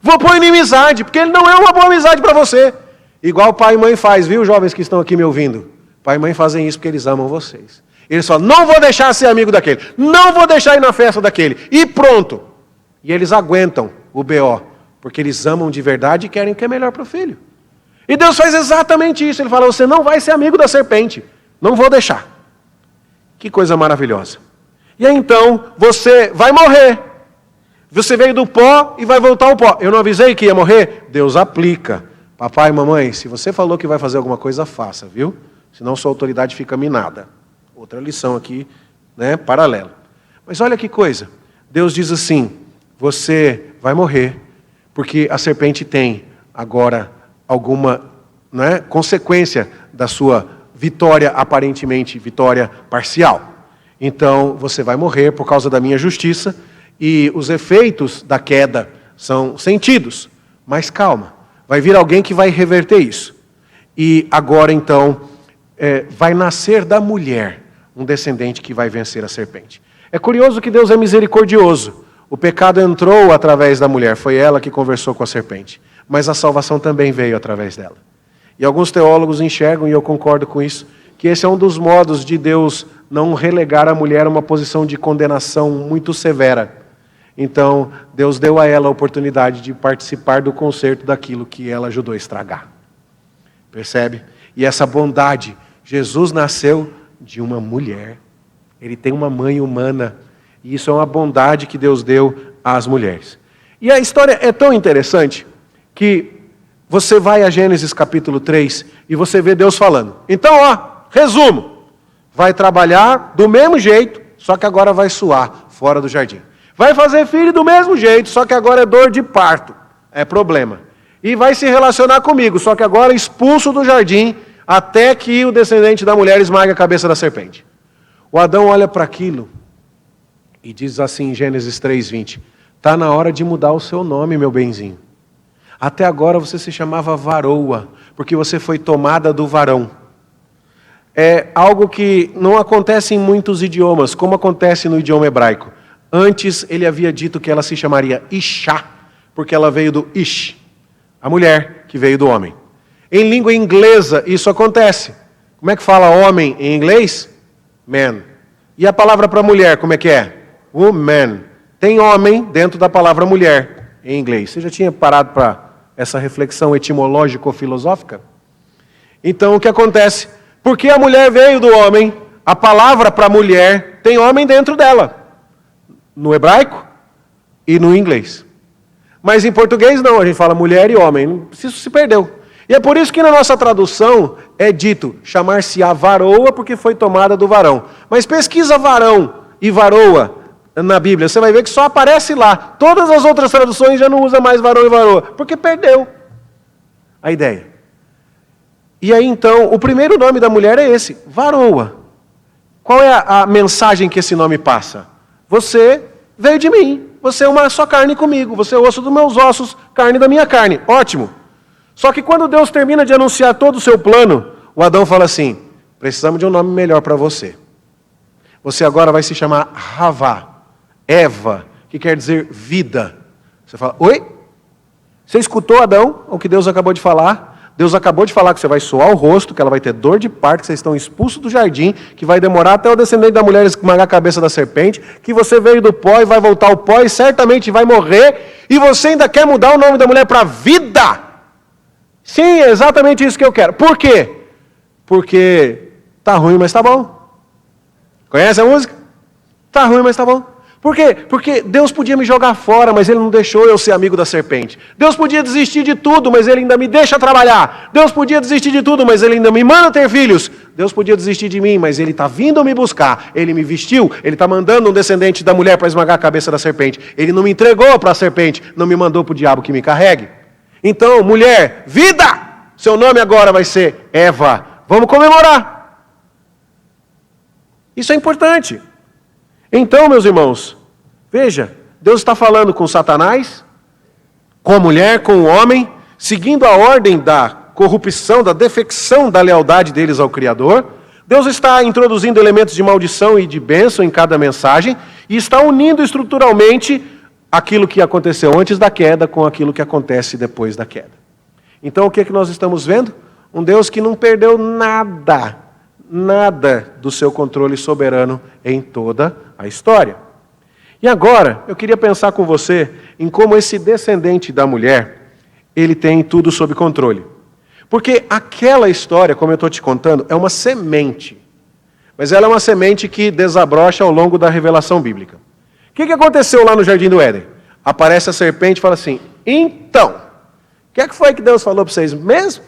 Vou pôr inimizade, porque ele não é uma boa amizade para você. Igual pai e mãe faz, viu, jovens que estão aqui me ouvindo? Pai e mãe fazem isso porque eles amam vocês. Eles falam, não vou deixar ser amigo daquele, não vou deixar ir na festa daquele. E pronto. E eles aguentam o BO, porque eles amam de verdade e querem o que é melhor para o filho. E Deus faz exatamente isso. Ele fala, você não vai ser amigo da serpente. Não vou deixar. Que coisa maravilhosa. E aí então, você vai morrer. Você veio do pó e vai voltar ao pó. Eu não avisei que ia morrer? Deus aplica. Papai e mamãe, se você falou que vai fazer alguma coisa, faça, viu? Senão sua autoridade fica minada. Outra lição aqui, né, paralela. Mas olha que coisa. Deus diz assim, você vai morrer, porque a serpente tem agora alguma, né, consequência da sua vitória, aparentemente vitória parcial. Então, você vai morrer por causa da minha justiça, e os efeitos da queda são sentidos. Mas calma, vai vir alguém que vai reverter isso. E agora, então, vai nascer da mulher um descendente que vai vencer a serpente. É curioso que Deus é misericordioso. O pecado entrou através da mulher, foi ela que conversou com a serpente. Mas a salvação também veio através dela. E alguns teólogos enxergam, e eu concordo com isso, que esse é um dos modos de Deus não relegar a mulher a uma posição de condenação muito severa. Então, Deus deu a ela a oportunidade de participar do conserto daquilo que ela ajudou a estragar. Percebe? E essa bondade, Jesus nasceu de uma mulher. Ele tem uma mãe humana. E isso é uma bondade que Deus deu às mulheres. E a história é tão interessante que você vai a Gênesis capítulo 3 e você vê Deus falando. Então, resumo. Vai trabalhar do mesmo jeito, só que agora vai suar fora do jardim. Vai fazer filho do mesmo jeito, só que agora é dor de parto. É problema. E vai se relacionar comigo, só que agora expulso do jardim até que o descendente da mulher esmague a cabeça da serpente. O Adão olha para aquilo e diz assim em Gênesis 3:20, está na hora de mudar o seu nome, meu benzinho. Até agora você se chamava varoa, porque você foi tomada do varão. É algo que não acontece em muitos idiomas, como acontece no idioma hebraico. Antes ele havia dito que ela se chamaria Ishá, porque ela veio do Ish, a mulher que veio do homem. Em língua inglesa isso acontece. Como é que fala homem em inglês? Man. E a palavra para mulher, como é que é? Woman. Tem homem dentro da palavra mulher em inglês. Você já tinha parado para essa reflexão etimológico-filosófica? Então o que acontece? Porque a mulher veio do homem, a palavra para mulher tem homem dentro dela. No hebraico e no inglês. Mas em português não, a gente fala mulher e homem. Isso se perdeu. E é por isso que na nossa tradução é dito chamar-se-á varoa porque foi tomada do varão. Mas pesquisa varão e varoa na Bíblia, você vai ver que só aparece lá. Todas as outras traduções já não usam mais varão e varoa, porque perdeu a ideia. E aí então, o primeiro nome da mulher é esse, varoa. Qual é a mensagem que esse nome passa? Você veio de mim, você é uma só carne comigo, você é osso dos meus ossos, carne da minha carne. Ótimo. Só que quando Deus termina de anunciar todo o seu plano, o Adão fala assim, precisamos de um nome melhor para você. Você agora vai se chamar Havá, Eva, que quer dizer vida. Você fala, oi? Você escutou, Adão, o que Deus acabou de falar? Deus acabou de falar que você vai suar o rosto, que ela vai ter dor de parto, que vocês estão expulsos do jardim, que vai demorar até o descendente da mulher esmagar a cabeça da serpente, que você veio do pó e vai voltar ao pó e certamente vai morrer, e você ainda quer mudar o nome da mulher para vida? Sim, é exatamente isso que eu quero. Por quê? Porque tá ruim, mas tá bom. Conhece a música? Tá ruim, mas tá bom. Por quê? Porque Deus podia me jogar fora, mas Ele não deixou eu ser amigo da serpente. Deus podia desistir de tudo, mas Ele ainda me deixa trabalhar. Deus podia desistir de tudo, mas Ele ainda me manda ter filhos. Deus podia desistir de mim, mas Ele está vindo me buscar. Ele me vestiu, Ele está mandando um descendente da mulher para esmagar a cabeça da serpente. Ele não me entregou para a serpente, não me mandou para o diabo que me carregue. Então, mulher, vida! Seu nome agora vai ser Eva. Vamos comemorar. Isso é importante. Então, meus irmãos, veja, Deus está falando com Satanás, com a mulher, com o homem, seguindo a ordem da corrupção, da defecção da lealdade deles ao Criador. Deus está introduzindo elementos de maldição e de bênção em cada mensagem e está unindo estruturalmente aquilo que aconteceu antes da queda com aquilo que acontece depois da queda. Então, o que é que nós estamos vendo? Um Deus que não perdeu nada do seu controle soberano em toda a história. E agora, eu queria pensar com você em como esse descendente da mulher, ele tem tudo sob controle. Porque aquela história, como eu estou te contando, é uma semente. Mas ela é uma semente que desabrocha ao longo da revelação bíblica. O que aconteceu lá no Jardim do Éden? Aparece a serpente e fala assim, então, o que foi que Deus falou para vocês mesmo?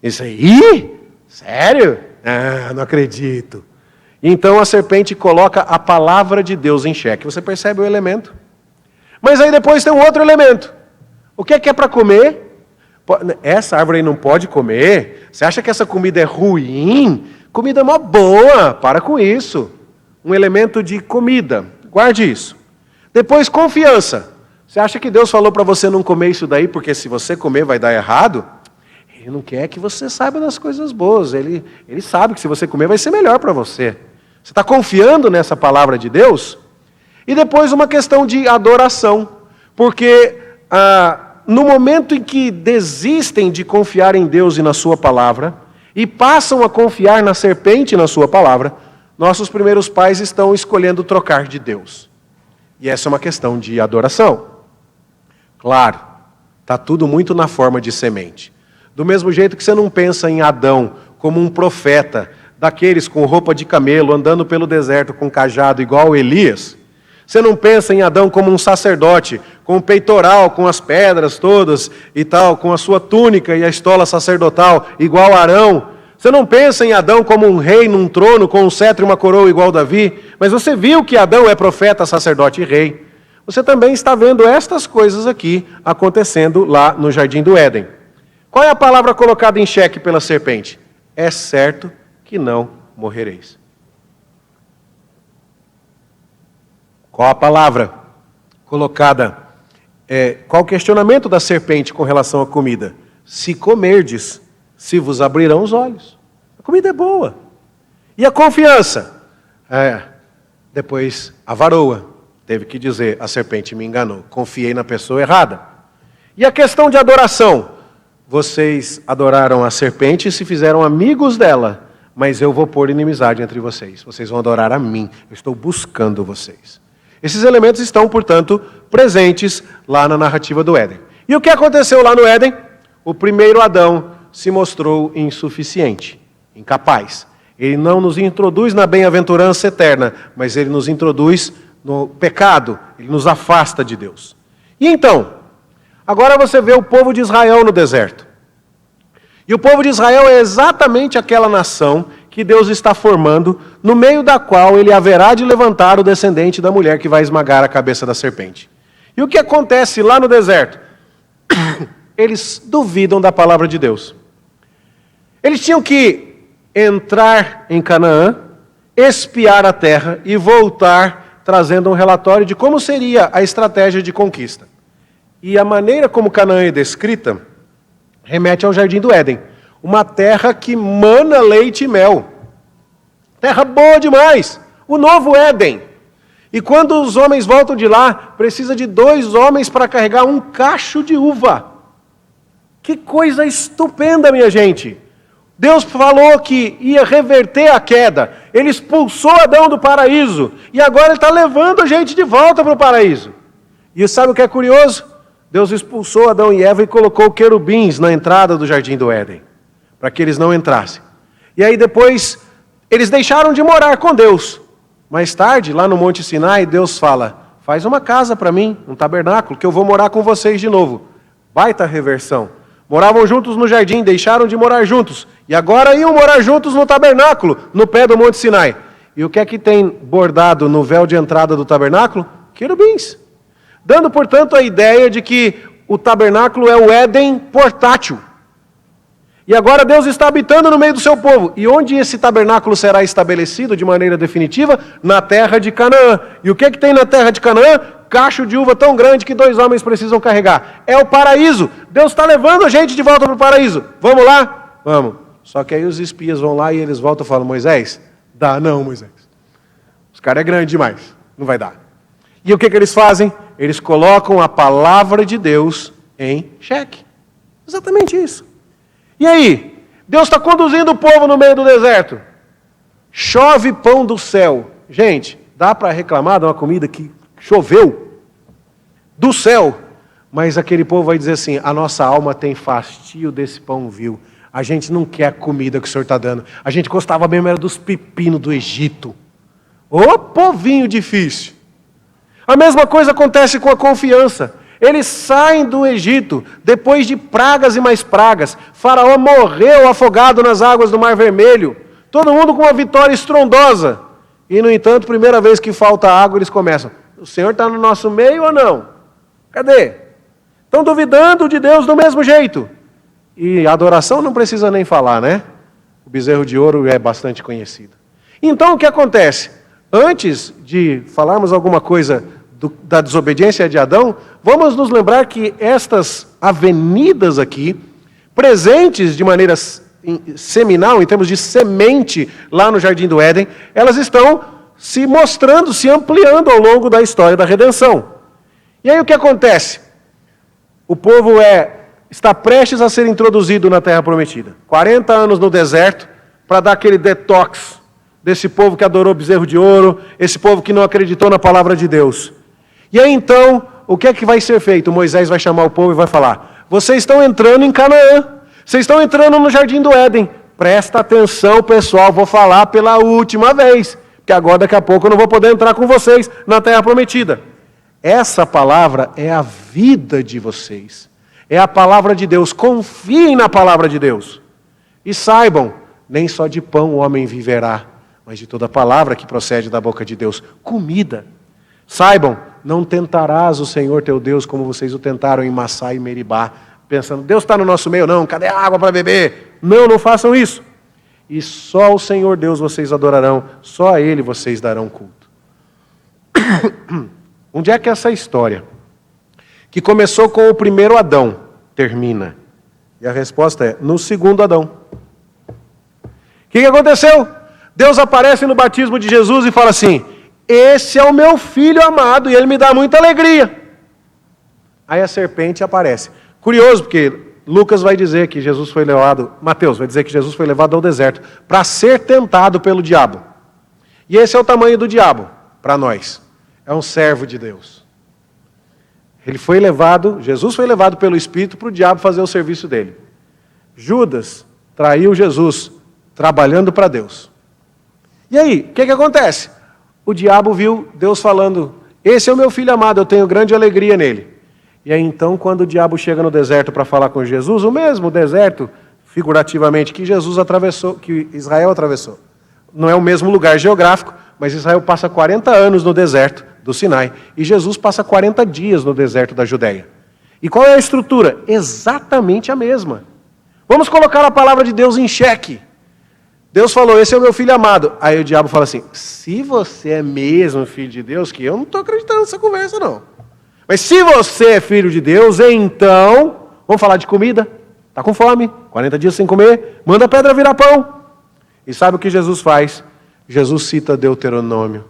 Isso aí? Sério? Ah, não acredito. Então a serpente coloca a palavra de Deus em xeque. Você percebe o elemento? Mas aí depois tem um outro elemento. O que é para comer? Essa árvore aí não pode comer? Você acha que essa comida é ruim? Comida é uma boa, para com isso. Um elemento de comida, guarde isso. Depois, confiança. Você acha que Deus falou para você não comer isso daí, porque se você comer vai dar errado? Ele não quer que você saiba das coisas boas. Ele sabe que se você comer vai ser melhor para você. Você está confiando nessa palavra de Deus? E depois uma questão de adoração. Porque no momento em que desistem de confiar em Deus e na sua palavra, e passam a confiar na serpente e na sua palavra, nossos primeiros pais estão escolhendo trocar de Deus. E essa é uma questão de adoração. Claro, está tudo muito na forma de semente. Do mesmo jeito que você não pensa em Adão como um profeta, daqueles com roupa de camelo, andando pelo deserto com cajado igual Elias. Você não pensa em Adão como um sacerdote, com o peitoral, com as pedras todas e tal, com a sua túnica e a estola sacerdotal igual Arão. Você não pensa em Adão como um rei num trono, com um cetro e uma coroa igual Davi, mas você viu que Adão é profeta, sacerdote e rei. Você também está vendo estas coisas aqui acontecendo lá no Jardim do Éden. Qual é a palavra colocada em xeque pela serpente? É certo que não morrereis. Qual a palavra colocada? Qual o questionamento da serpente com relação à comida? Se comerdes, se vos abrirão os olhos. A comida é boa. E a confiança? Depois a varoa teve que dizer, a serpente me enganou, confiei na pessoa errada. E a questão de adoração? Vocês adoraram a serpente e se fizeram amigos dela, mas eu vou pôr inimizade entre vocês. Vocês vão adorar a mim, eu estou buscando vocês. Esses elementos estão, portanto, presentes lá na narrativa do Éden. E o que aconteceu lá no Éden? O primeiro Adão se mostrou insuficiente, incapaz. Ele não nos introduz na bem-aventurança eterna, mas ele nos introduz no pecado, ele nos afasta de Deus. E então, agora você vê o povo de Israel no deserto. E o povo de Israel é exatamente aquela nação que Deus está formando, no meio da qual ele haverá de levantar o descendente da mulher que vai esmagar a cabeça da serpente. E o que acontece lá no deserto? Eles duvidam da palavra de Deus. Eles tinham que entrar em Canaã, espiar a terra e voltar trazendo um relatório de como seria a estratégia de conquista. E a maneira como Canaã é descrita remete ao Jardim do Éden. Uma terra que mana leite e mel. Terra boa demais. O novo Éden. E quando os homens voltam de lá, precisa de 2 homens para carregar um cacho de uva. Que coisa estupenda, minha gente. Deus falou que ia reverter a queda. Ele expulsou Adão do paraíso. E agora ele está levando a gente de volta para o paraíso. E sabe o que é curioso? Deus expulsou Adão e Eva e colocou querubins na entrada do Jardim do Éden, para que eles não entrassem. E aí depois, eles deixaram de morar com Deus, Mais tarde, lá no Monte Sinai, Deus fala, faz uma casa para mim, um tabernáculo, que eu vou morar com vocês de novo. Baita reversão. Moravam juntos no jardim, deixaram de morar juntos. E agora iam morar juntos no tabernáculo, no pé do Monte Sinai. E o que é que tem bordado no véu de entrada do tabernáculo? Querubins. Dando, portanto, a ideia de que o tabernáculo é o Éden portátil. E agora Deus está habitando no meio do seu povo. E onde esse tabernáculo será estabelecido de maneira definitiva? Na terra de Canaã. E o que é que tem na terra de Canaã? Cacho de uva tão grande que 2 homens precisam carregar. É o paraíso. Deus está levando a gente de volta para o paraíso. Vamos lá? Vamos. Só que aí os espias vão lá e eles voltam e falam, Moisés, dá não, Moisés. Os caras é grande demais. Não vai dar. E o que eles fazem? Eles colocam a palavra de Deus em xeque. Exatamente isso. E aí? Deus está conduzindo o povo no meio do deserto. Chove pão do céu. Gente, dá para reclamar de uma comida que choveu do céu. Mas aquele povo vai dizer assim, a nossa alma tem fastio desse pão vil. A gente não quer a comida que o Senhor está dando. A gente gostava mesmo era dos pepinos do Egito. Ô povinho difícil. A mesma coisa acontece com a confiança. Eles saem do Egito, depois de pragas e mais pragas. Faraó morreu afogado nas águas do Mar Vermelho. Todo mundo com uma vitória estrondosa. E, no entanto, primeira vez que falta água, eles começam. O Senhor está no nosso meio ou não? Cadê? Estão duvidando de Deus do mesmo jeito. E a adoração não precisa nem falar, né? O bezerro de ouro é bastante conhecido. Então, o que acontece? Antes de falarmos alguma coisa da desobediência de Adão, vamos nos lembrar que estas avenidas aqui, presentes de maneira seminal, em termos de semente, lá no Jardim do Éden, elas estão se mostrando, se ampliando ao longo da história da redenção. E aí o que acontece? O povo está prestes a ser introduzido na Terra Prometida. 40 anos no deserto, para dar aquele detox desse povo que adorou bezerro de ouro, esse povo que não acreditou na palavra de Deus. E aí então, o que é que vai ser feito? Moisés vai chamar o povo e vai falar, vocês estão entrando em Canaã, vocês estão entrando no Jardim do Éden, presta atenção pessoal, vou falar pela última vez, porque agora daqui a pouco eu não vou poder entrar com vocês na Terra Prometida. Essa palavra é a vida de vocês, é a palavra de Deus, confiem na palavra de Deus. E saibam, nem só de pão o homem viverá, mas de toda palavra que procede da boca de Deus, comida. Saibam, não tentarás o Senhor teu Deus como vocês o tentaram em Massá e Meribá, pensando, Deus está no nosso meio, não, cadê a água para beber? Não, não façam isso. E só o Senhor Deus vocês adorarão, só a Ele vocês darão culto. Onde é que essa história, que começou com o primeiro Adão, termina? E a resposta é, no segundo Adão. O que aconteceu? Deus aparece no batismo de Jesus e fala assim, esse é o meu filho amado e ele me dá muita alegria. Aí a serpente aparece. Curioso, porque Lucas vai dizer que Jesus foi levado, Mateus vai dizer que Jesus foi levado ao deserto para ser tentado pelo diabo. E esse é o tamanho do diabo para nós. É um servo de Deus. Jesus foi levado pelo Espírito para o diabo fazer o serviço dele. Judas traiu Jesus trabalhando para Deus. E aí, o que acontece? O diabo viu Deus falando, esse é o meu filho amado, eu tenho grande alegria nele. E aí então, quando o diabo chega no deserto para falar com Jesus, o mesmo deserto, figurativamente, que Jesus atravessou, que Israel atravessou. Não é o mesmo lugar geográfico, mas Israel passa 40 anos no deserto do Sinai, e Jesus passa 40 dias no deserto da Judéia. E qual é a estrutura? Exatamente a mesma. Vamos colocar a palavra de Deus em xeque. Deus falou, esse é o meu filho amado. Aí o diabo fala assim, se você é mesmo filho de Deus, que eu não estou acreditando nessa conversa não. Mas se você é filho de Deus, então, vamos falar de comida? Está com fome, 40 dias sem comer, manda a pedra virar pão. E sabe o que Jesus faz? Jesus cita Deuteronômio.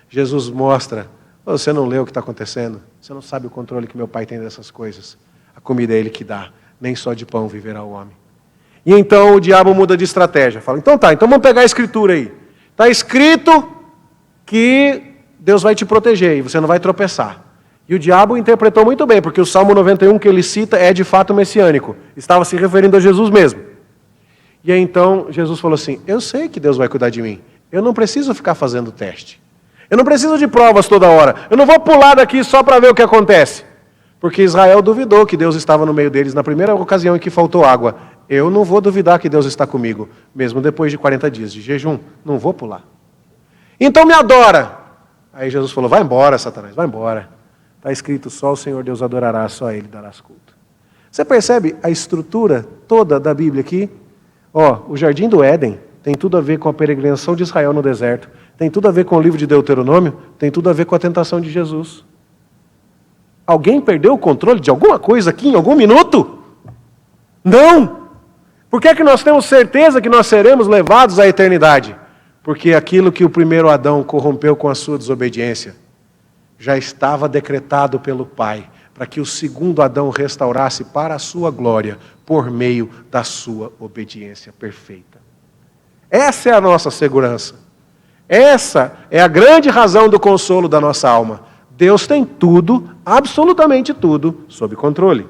Jesus mostra, você não leu o que está acontecendo? Você não sabe o controle que meu pai tem dessas coisas. A comida é Ele que dá, nem só de pão viverá o homem. E então o diabo muda de estratégia. Fala, então vamos pegar a escritura aí. Está escrito que Deus vai te proteger e você não vai tropeçar. E o diabo interpretou muito bem, porque o Salmo 91 que ele cita é de fato messiânico. Estava se referindo a Jesus mesmo. E aí então Jesus falou assim, eu sei que Deus vai cuidar de mim. eu não preciso ficar fazendo teste. Eu não preciso de provas toda hora. Eu não vou pular daqui só para ver o que acontece. Porque Israel duvidou que Deus estava no meio deles na primeira ocasião em que faltou água. Eu não vou duvidar que Deus está comigo, mesmo depois de 40 dias de jejum. Não vou pular. Então me adora. Aí Jesus falou, vai embora, Satanás, vai embora. Está escrito, só o Senhor Deus adorará, só a Ele darás culto. Você percebe a estrutura toda da Bíblia aqui? O Jardim do Éden tem tudo a ver com a peregrinação de Israel no deserto. Tem tudo a ver com o livro de Deuteronômio. Tem tudo a ver com a tentação de Jesus. Alguém perdeu o controle de alguma coisa aqui em algum minuto? Não! Por que é que nós temos certeza que nós seremos levados à eternidade? Porque aquilo que o primeiro Adão corrompeu com a sua desobediência já estava decretado pelo Pai, para que o segundo Adão restaurasse para a sua glória, por meio da sua obediência perfeita. Essa é a nossa segurança. Essa é a grande razão do consolo da nossa alma. Deus tem tudo, absolutamente tudo, sob controle.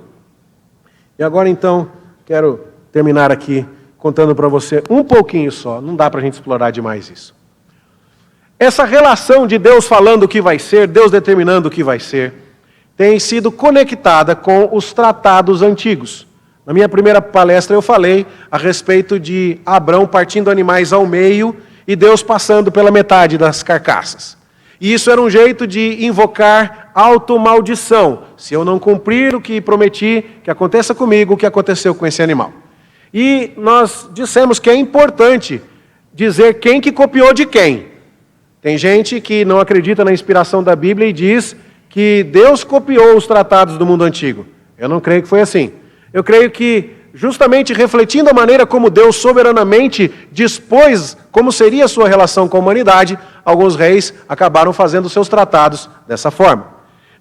E agora então, quero terminar aqui contando para você um pouquinho só, não dá para a gente explorar demais isso. Essa relação de Deus falando o que vai ser, Deus determinando o que vai ser, tem sido conectada com os tratados antigos. Na minha primeira palestra eu falei a respeito de Abrão partindo animais ao meio e Deus passando pela metade das carcaças. E isso era um jeito de invocar automaldição. Se eu não cumprir o que prometi, que aconteça comigo o que aconteceu com esse animal. E nós dissemos que é importante dizer quem que copiou de quem. Tem gente que não acredita na inspiração da Bíblia e diz que Deus copiou os tratados do mundo antigo. Eu não creio que foi assim. Eu creio que, justamente refletindo a maneira como Deus soberanamente dispôs como seria a sua relação com a humanidade, alguns reis acabaram fazendo seus tratados dessa forma.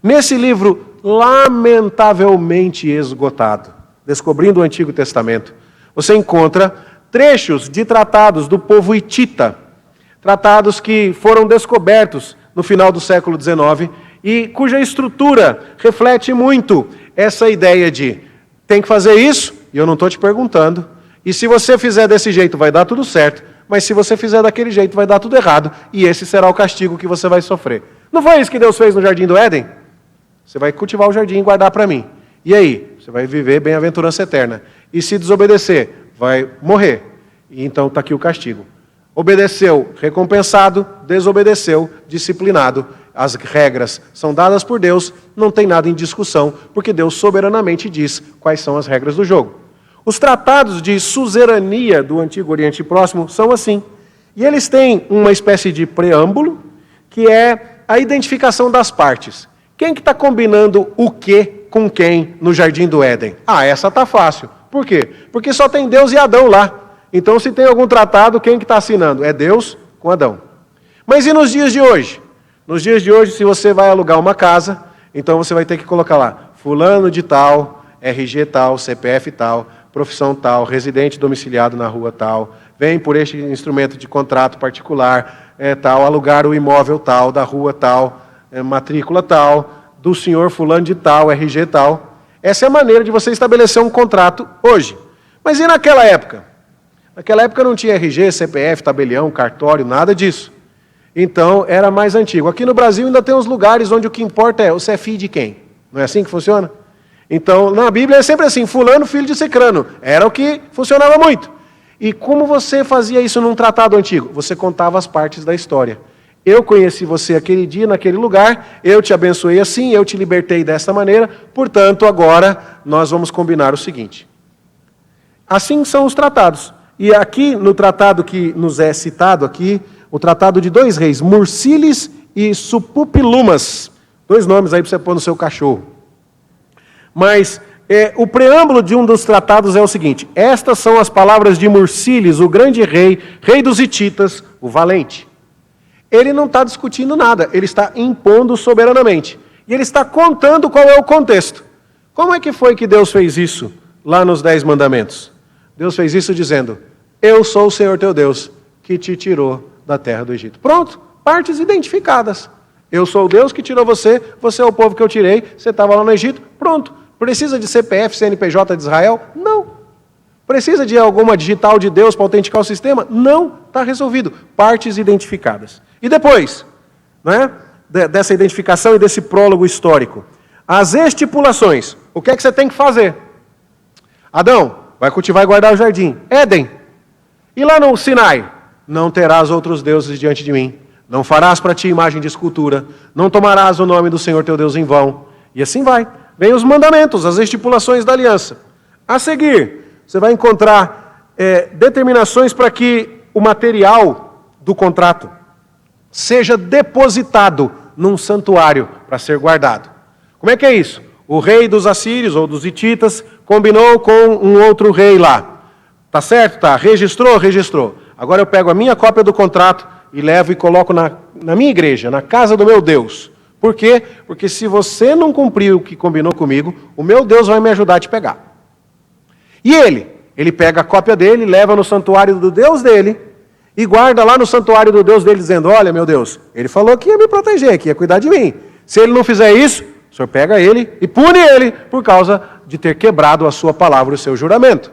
Nesse livro lamentavelmente esgotado, Descobrindo o Antigo Testamento, você encontra trechos de tratados do povo hitita, tratados que foram descobertos no final do século XIX e cuja estrutura reflete muito essa ideia de tem que fazer isso, e eu não estou te perguntando, e se você fizer desse jeito vai dar tudo certo, mas se você fizer daquele jeito vai dar tudo errado, e esse será o castigo que você vai sofrer. Não foi isso que Deus fez no Jardim do Éden? Você vai cultivar o jardim e guardar para mim. E aí? Você vai viver bem-aventurança eterna. E se desobedecer, vai morrer. E então está aqui o castigo. Obedeceu, recompensado; desobedeceu, disciplinado. As regras são dadas por Deus, não tem nada em discussão, porque Deus soberanamente diz quais são as regras do jogo. Os tratados de suzerania do Antigo Oriente Próximo são assim. E eles têm uma espécie de preâmbulo, que é a identificação das partes. Quem que está combinando o que com quem no Jardim do Éden? Essa está fácil. Por quê? Porque só tem Deus e Adão lá. Então, se tem algum tratado, quem que está assinando? É Deus com Adão. Mas e nos dias de hoje? Nos dias de hoje, se você vai alugar uma casa, então você vai ter que colocar lá, fulano de tal, RG tal, CPF tal, profissão tal, residente domiciliado na rua tal, vem por este instrumento de contrato particular, tal, alugar o imóvel tal, da rua tal, matrícula tal, do senhor fulano de tal, RG tal. Essa é a maneira de você estabelecer um contrato hoje. Mas e naquela época? Naquela época não tinha RG, CPF, tabelião, cartório, nada disso. Então, era mais antigo. Aqui no Brasil ainda tem uns lugares onde o que importa é você é filho de quem? Não é assim que funciona? Então, na Bíblia é sempre assim, fulano, filho de cicrano. Era o que funcionava muito. E como você fazia isso num tratado antigo? Você contava as partes da história. Eu conheci você aquele dia, naquele lugar, eu te abençoei assim, eu te libertei dessa maneira, portanto, agora nós vamos combinar o seguinte. Assim são os tratados. E aqui, no tratado que nos é citado aqui, o tratado de 2 reis, Mursilis e Supupilumas. 2 nomes aí para você pôr no seu cachorro. Mas o preâmbulo de um dos tratados é o seguinte: estas são as palavras de Mursilis, o grande rei, rei dos hititas, o valente. Ele não está discutindo nada, ele está impondo soberanamente. E ele está contando qual é o contexto. Como é que foi que Deus fez isso lá nos 10 mandamentos? Deus fez isso dizendo, eu sou o Senhor teu Deus, que te tirou da terra do Egito. Pronto, partes identificadas. Eu sou o Deus que tirou você, você é o povo que eu tirei, você estava lá no Egito, pronto. Precisa de CPF, CNPJ de Israel? Não. Precisa de alguma digital de Deus para autenticar o sistema? Não, está resolvido. Partes identificadas. E depois, né, dessa identificação e desse prólogo histórico, as estipulações. O que é que você tem que fazer? Adão, vai cultivar e guardar o jardim. Éden. E lá no Sinai? Não terás outros deuses diante de mim. Não farás para ti imagem de escultura. Não tomarás o nome do Senhor teu Deus em vão. E assim vai. Vem os mandamentos, as estipulações da aliança. A seguir, você vai encontrar determinações para que o material do contrato seja depositado num santuário para ser guardado. Como é que é isso? O rei dos assírios ou dos hititas combinou com um outro rei lá. Tá certo? Tá. Registrou? Registrou. Agora eu pego a minha cópia do contrato e levo e coloco na minha igreja, na casa do meu Deus. Por quê? Porque se você não cumprir o que combinou comigo, o meu Deus vai me ajudar a te pegar. E ele pega a cópia dele, leva no santuário do Deus dele e guarda lá no santuário do Deus dele, dizendo, olha, meu Deus, ele falou que ia me proteger, que ia cuidar de mim. Se ele não fizer isso, o senhor pega ele e pune ele por causa de ter quebrado a sua palavra e o seu juramento.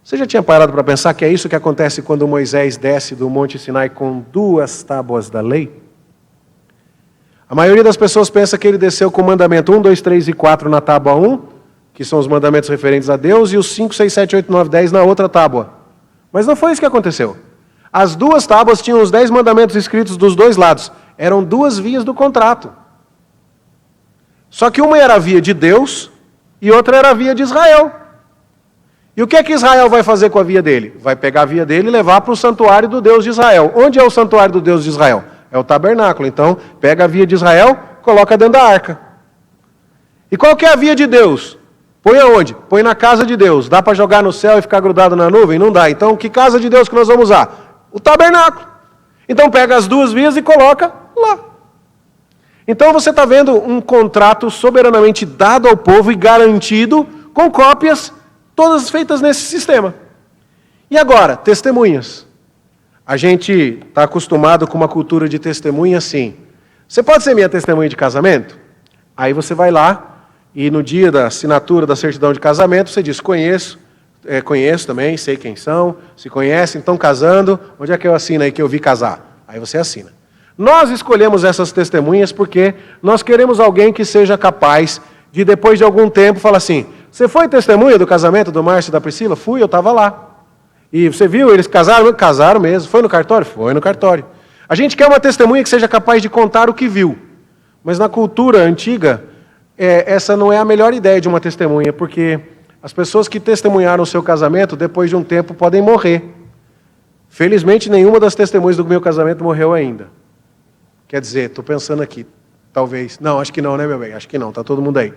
Você já tinha parado para pensar que é isso que acontece quando Moisés desce do Monte Sinai com 2 tábuas da lei? A maioria das pessoas pensa que ele desceu com o mandamento 1, 2, 3 e 4 na tábua 1, que são os mandamentos referentes a Deus, e os 5, 6, 7, 8, 9, 10 na outra tábua. Mas não foi isso que aconteceu. As 2 tábuas tinham os 10 mandamentos escritos dos 2 lados. Eram 2 vias do contrato. Só que uma era a via de Deus e outra era a via de Israel. E o que é que Israel vai fazer com a via dele? Vai pegar a via dele e levar para o santuário do Deus de Israel. Onde é o santuário do Deus de Israel? É o tabernáculo. Então, pega a via de Israel, coloca dentro da arca. E qual que é a via de Deus? Põe aonde? Põe na casa de Deus. Dá para jogar no céu e ficar grudado na nuvem? Não dá. Então, que casa de Deus que nós vamos usar? O tabernáculo. Então, pega as 2 vias e coloca lá. Então, você está vendo um contrato soberanamente dado ao povo e garantido com cópias, todas feitas nesse sistema. E agora, testemunhas. A gente está acostumado com uma cultura de testemunha assim. Você pode ser minha testemunha de casamento? Aí você vai lá e no dia da assinatura da certidão de casamento você diz, conheço também, sei quem são, se conhecem, estão casando, onde é que eu assino aí que eu vi casar? Aí você assina. Nós escolhemos essas testemunhas porque nós queremos alguém que seja capaz de, depois de algum tempo, falar assim, você foi testemunha do casamento do Márcio e da Priscila? Fui, eu estava lá. E você viu, eles casaram? Casaram mesmo. Foi no cartório? Foi no cartório. A gente quer uma testemunha que seja capaz de contar o que viu. Mas na cultura antiga, essa não é a melhor ideia de uma testemunha, porque as pessoas que testemunharam o seu casamento, depois de um tempo, podem morrer. Felizmente, nenhuma das testemunhas do meu casamento morreu ainda. Quer dizer, estou pensando aqui, talvez. Não, acho que não, né, meu bem? Acho que não, está todo mundo aí.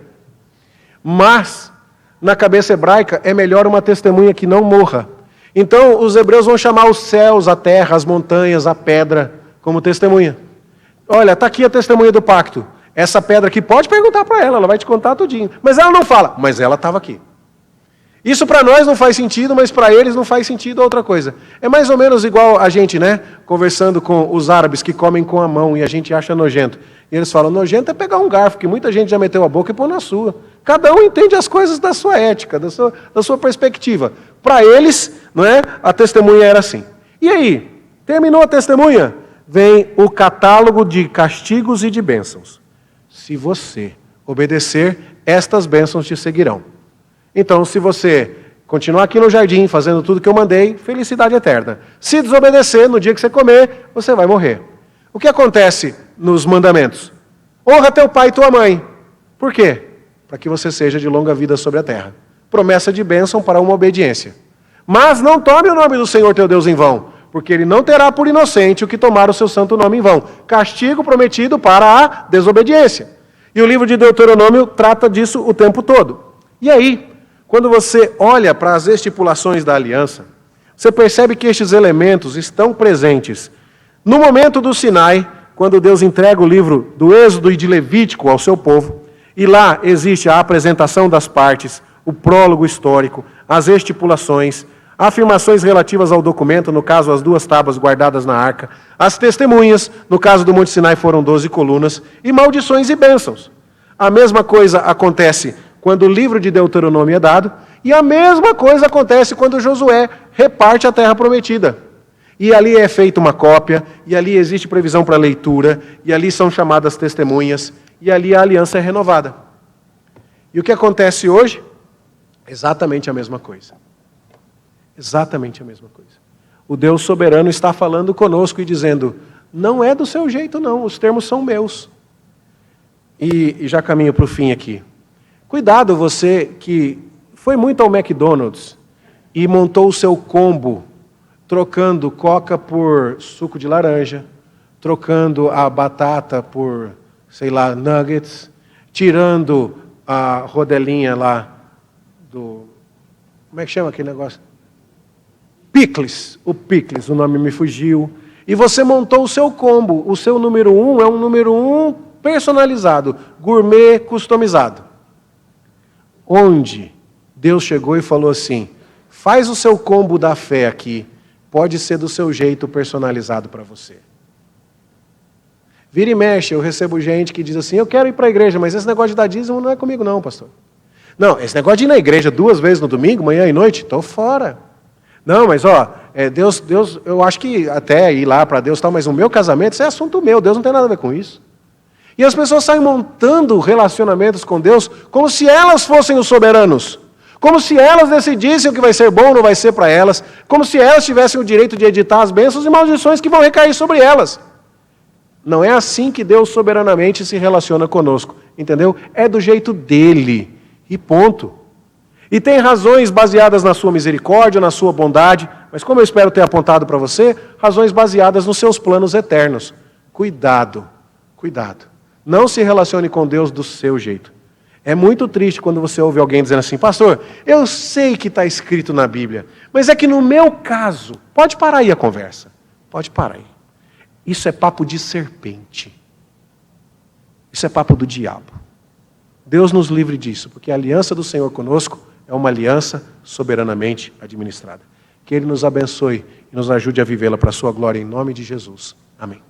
Mas, na cabeça hebraica, é melhor uma testemunha que não morra. Então, os hebreus vão chamar os céus, a terra, as montanhas, a pedra, como testemunha. Olha, está aqui a testemunha do pacto. Essa pedra aqui, pode perguntar para ela vai te contar tudinho. Mas ela não fala, mas ela estava aqui. Isso para nós não faz sentido, mas para eles não faz sentido outra coisa. É mais ou menos igual a gente, né? Conversando com os árabes que comem com a mão e a gente acha nojento. E eles falam, nojento é pegar um garfo, que muita gente já meteu a boca e pôr na sua. Cada um entende as coisas da sua ética, da sua perspectiva. Para eles, não é? A testemunha era assim. E aí, terminou a testemunha? Vem o catálogo de castigos e de bênçãos. Se você obedecer, estas bênçãos te seguirão. Então, se você continuar aqui no jardim, fazendo tudo que eu mandei, felicidade eterna. Se desobedecer, no dia que você comer, você vai morrer. O que acontece nos mandamentos? Honra teu pai e tua mãe. Por quê? Para que você seja de longa vida sobre a terra. Promessa de bênção para uma obediência. Mas não tome o nome do Senhor teu Deus em vão, porque ele não terá por inocente o que tomar o seu santo nome em vão. Castigo prometido para a desobediência. E o livro de Deuteronômio trata disso o tempo todo. E aí, quando você olha para as estipulações da aliança, você percebe que estes elementos estão presentes no momento do Sinai, quando Deus entrega o livro do Êxodo e de Levítico ao seu povo, e lá existe a apresentação das partes, o prólogo histórico, as estipulações, afirmações relativas ao documento, no caso as 2 tábuas guardadas na arca, as testemunhas, no caso do Monte Sinai foram 12 colunas, e maldições e bênçãos. A mesma coisa acontece quando o livro de Deuteronômio é dado, E a mesma coisa acontece quando Josué reparte a terra prometida. E ali é feita uma cópia, e ali existe previsão para leitura, e ali são chamadas testemunhas, e ali a aliança é renovada. E o que acontece hoje? Exatamente a mesma coisa. Exatamente a mesma coisa. O Deus soberano está falando conosco e dizendo, não é do seu jeito não, os termos são meus. E já caminho para o fim aqui. Cuidado você que foi muito ao McDonald's e montou o seu combo, trocando coca por suco de laranja, trocando a batata por, sei lá, nuggets, tirando a rodelinha lá do... Como é que chama aquele negócio? Pickles. O pickles, o nome me fugiu. E você montou o seu combo. O seu número 1 é um número 1 personalizado, gourmet, customizado. Onde Deus chegou e falou assim, faz o seu combo da fé aqui, pode ser do seu jeito personalizado para você. Vira e mexe, eu recebo gente que diz assim, eu quero ir para a igreja, mas esse negócio de dar dízimo não é comigo não, pastor. Não, esse negócio de ir na igreja 2 vezes no domingo, manhã e noite, estou fora. Não, mas Deus, eu acho que até ir lá para Deus tal, mas o meu casamento, isso é assunto meu, Deus não tem nada a ver com isso. E as pessoas saem montando relacionamentos com Deus como se elas fossem os soberanos. Como se elas decidissem o que vai ser bom ou não vai ser para elas. Como se elas tivessem o direito de editar as bênçãos e maldições que vão recair sobre elas. Não é assim que Deus soberanamente se relaciona conosco. Entendeu? É do jeito dele. E ponto. E tem razões baseadas na sua misericórdia, na sua bondade. Mas como eu espero ter apontado para você, razões baseadas nos seus planos eternos. Cuidado. Cuidado. Não se relacione com Deus do seu jeito. É muito triste quando você ouve alguém dizendo assim, pastor, eu sei que está escrito na Bíblia, mas é que no meu caso, pode parar aí a conversa. Pode parar aí. Isso é papo de serpente. Isso é papo do diabo. Deus nos livre disso, porque a aliança do Senhor conosco é uma aliança soberanamente administrada. Que Ele nos abençoe e nos ajude a vivê-la para a sua glória, em nome de Jesus. Amém.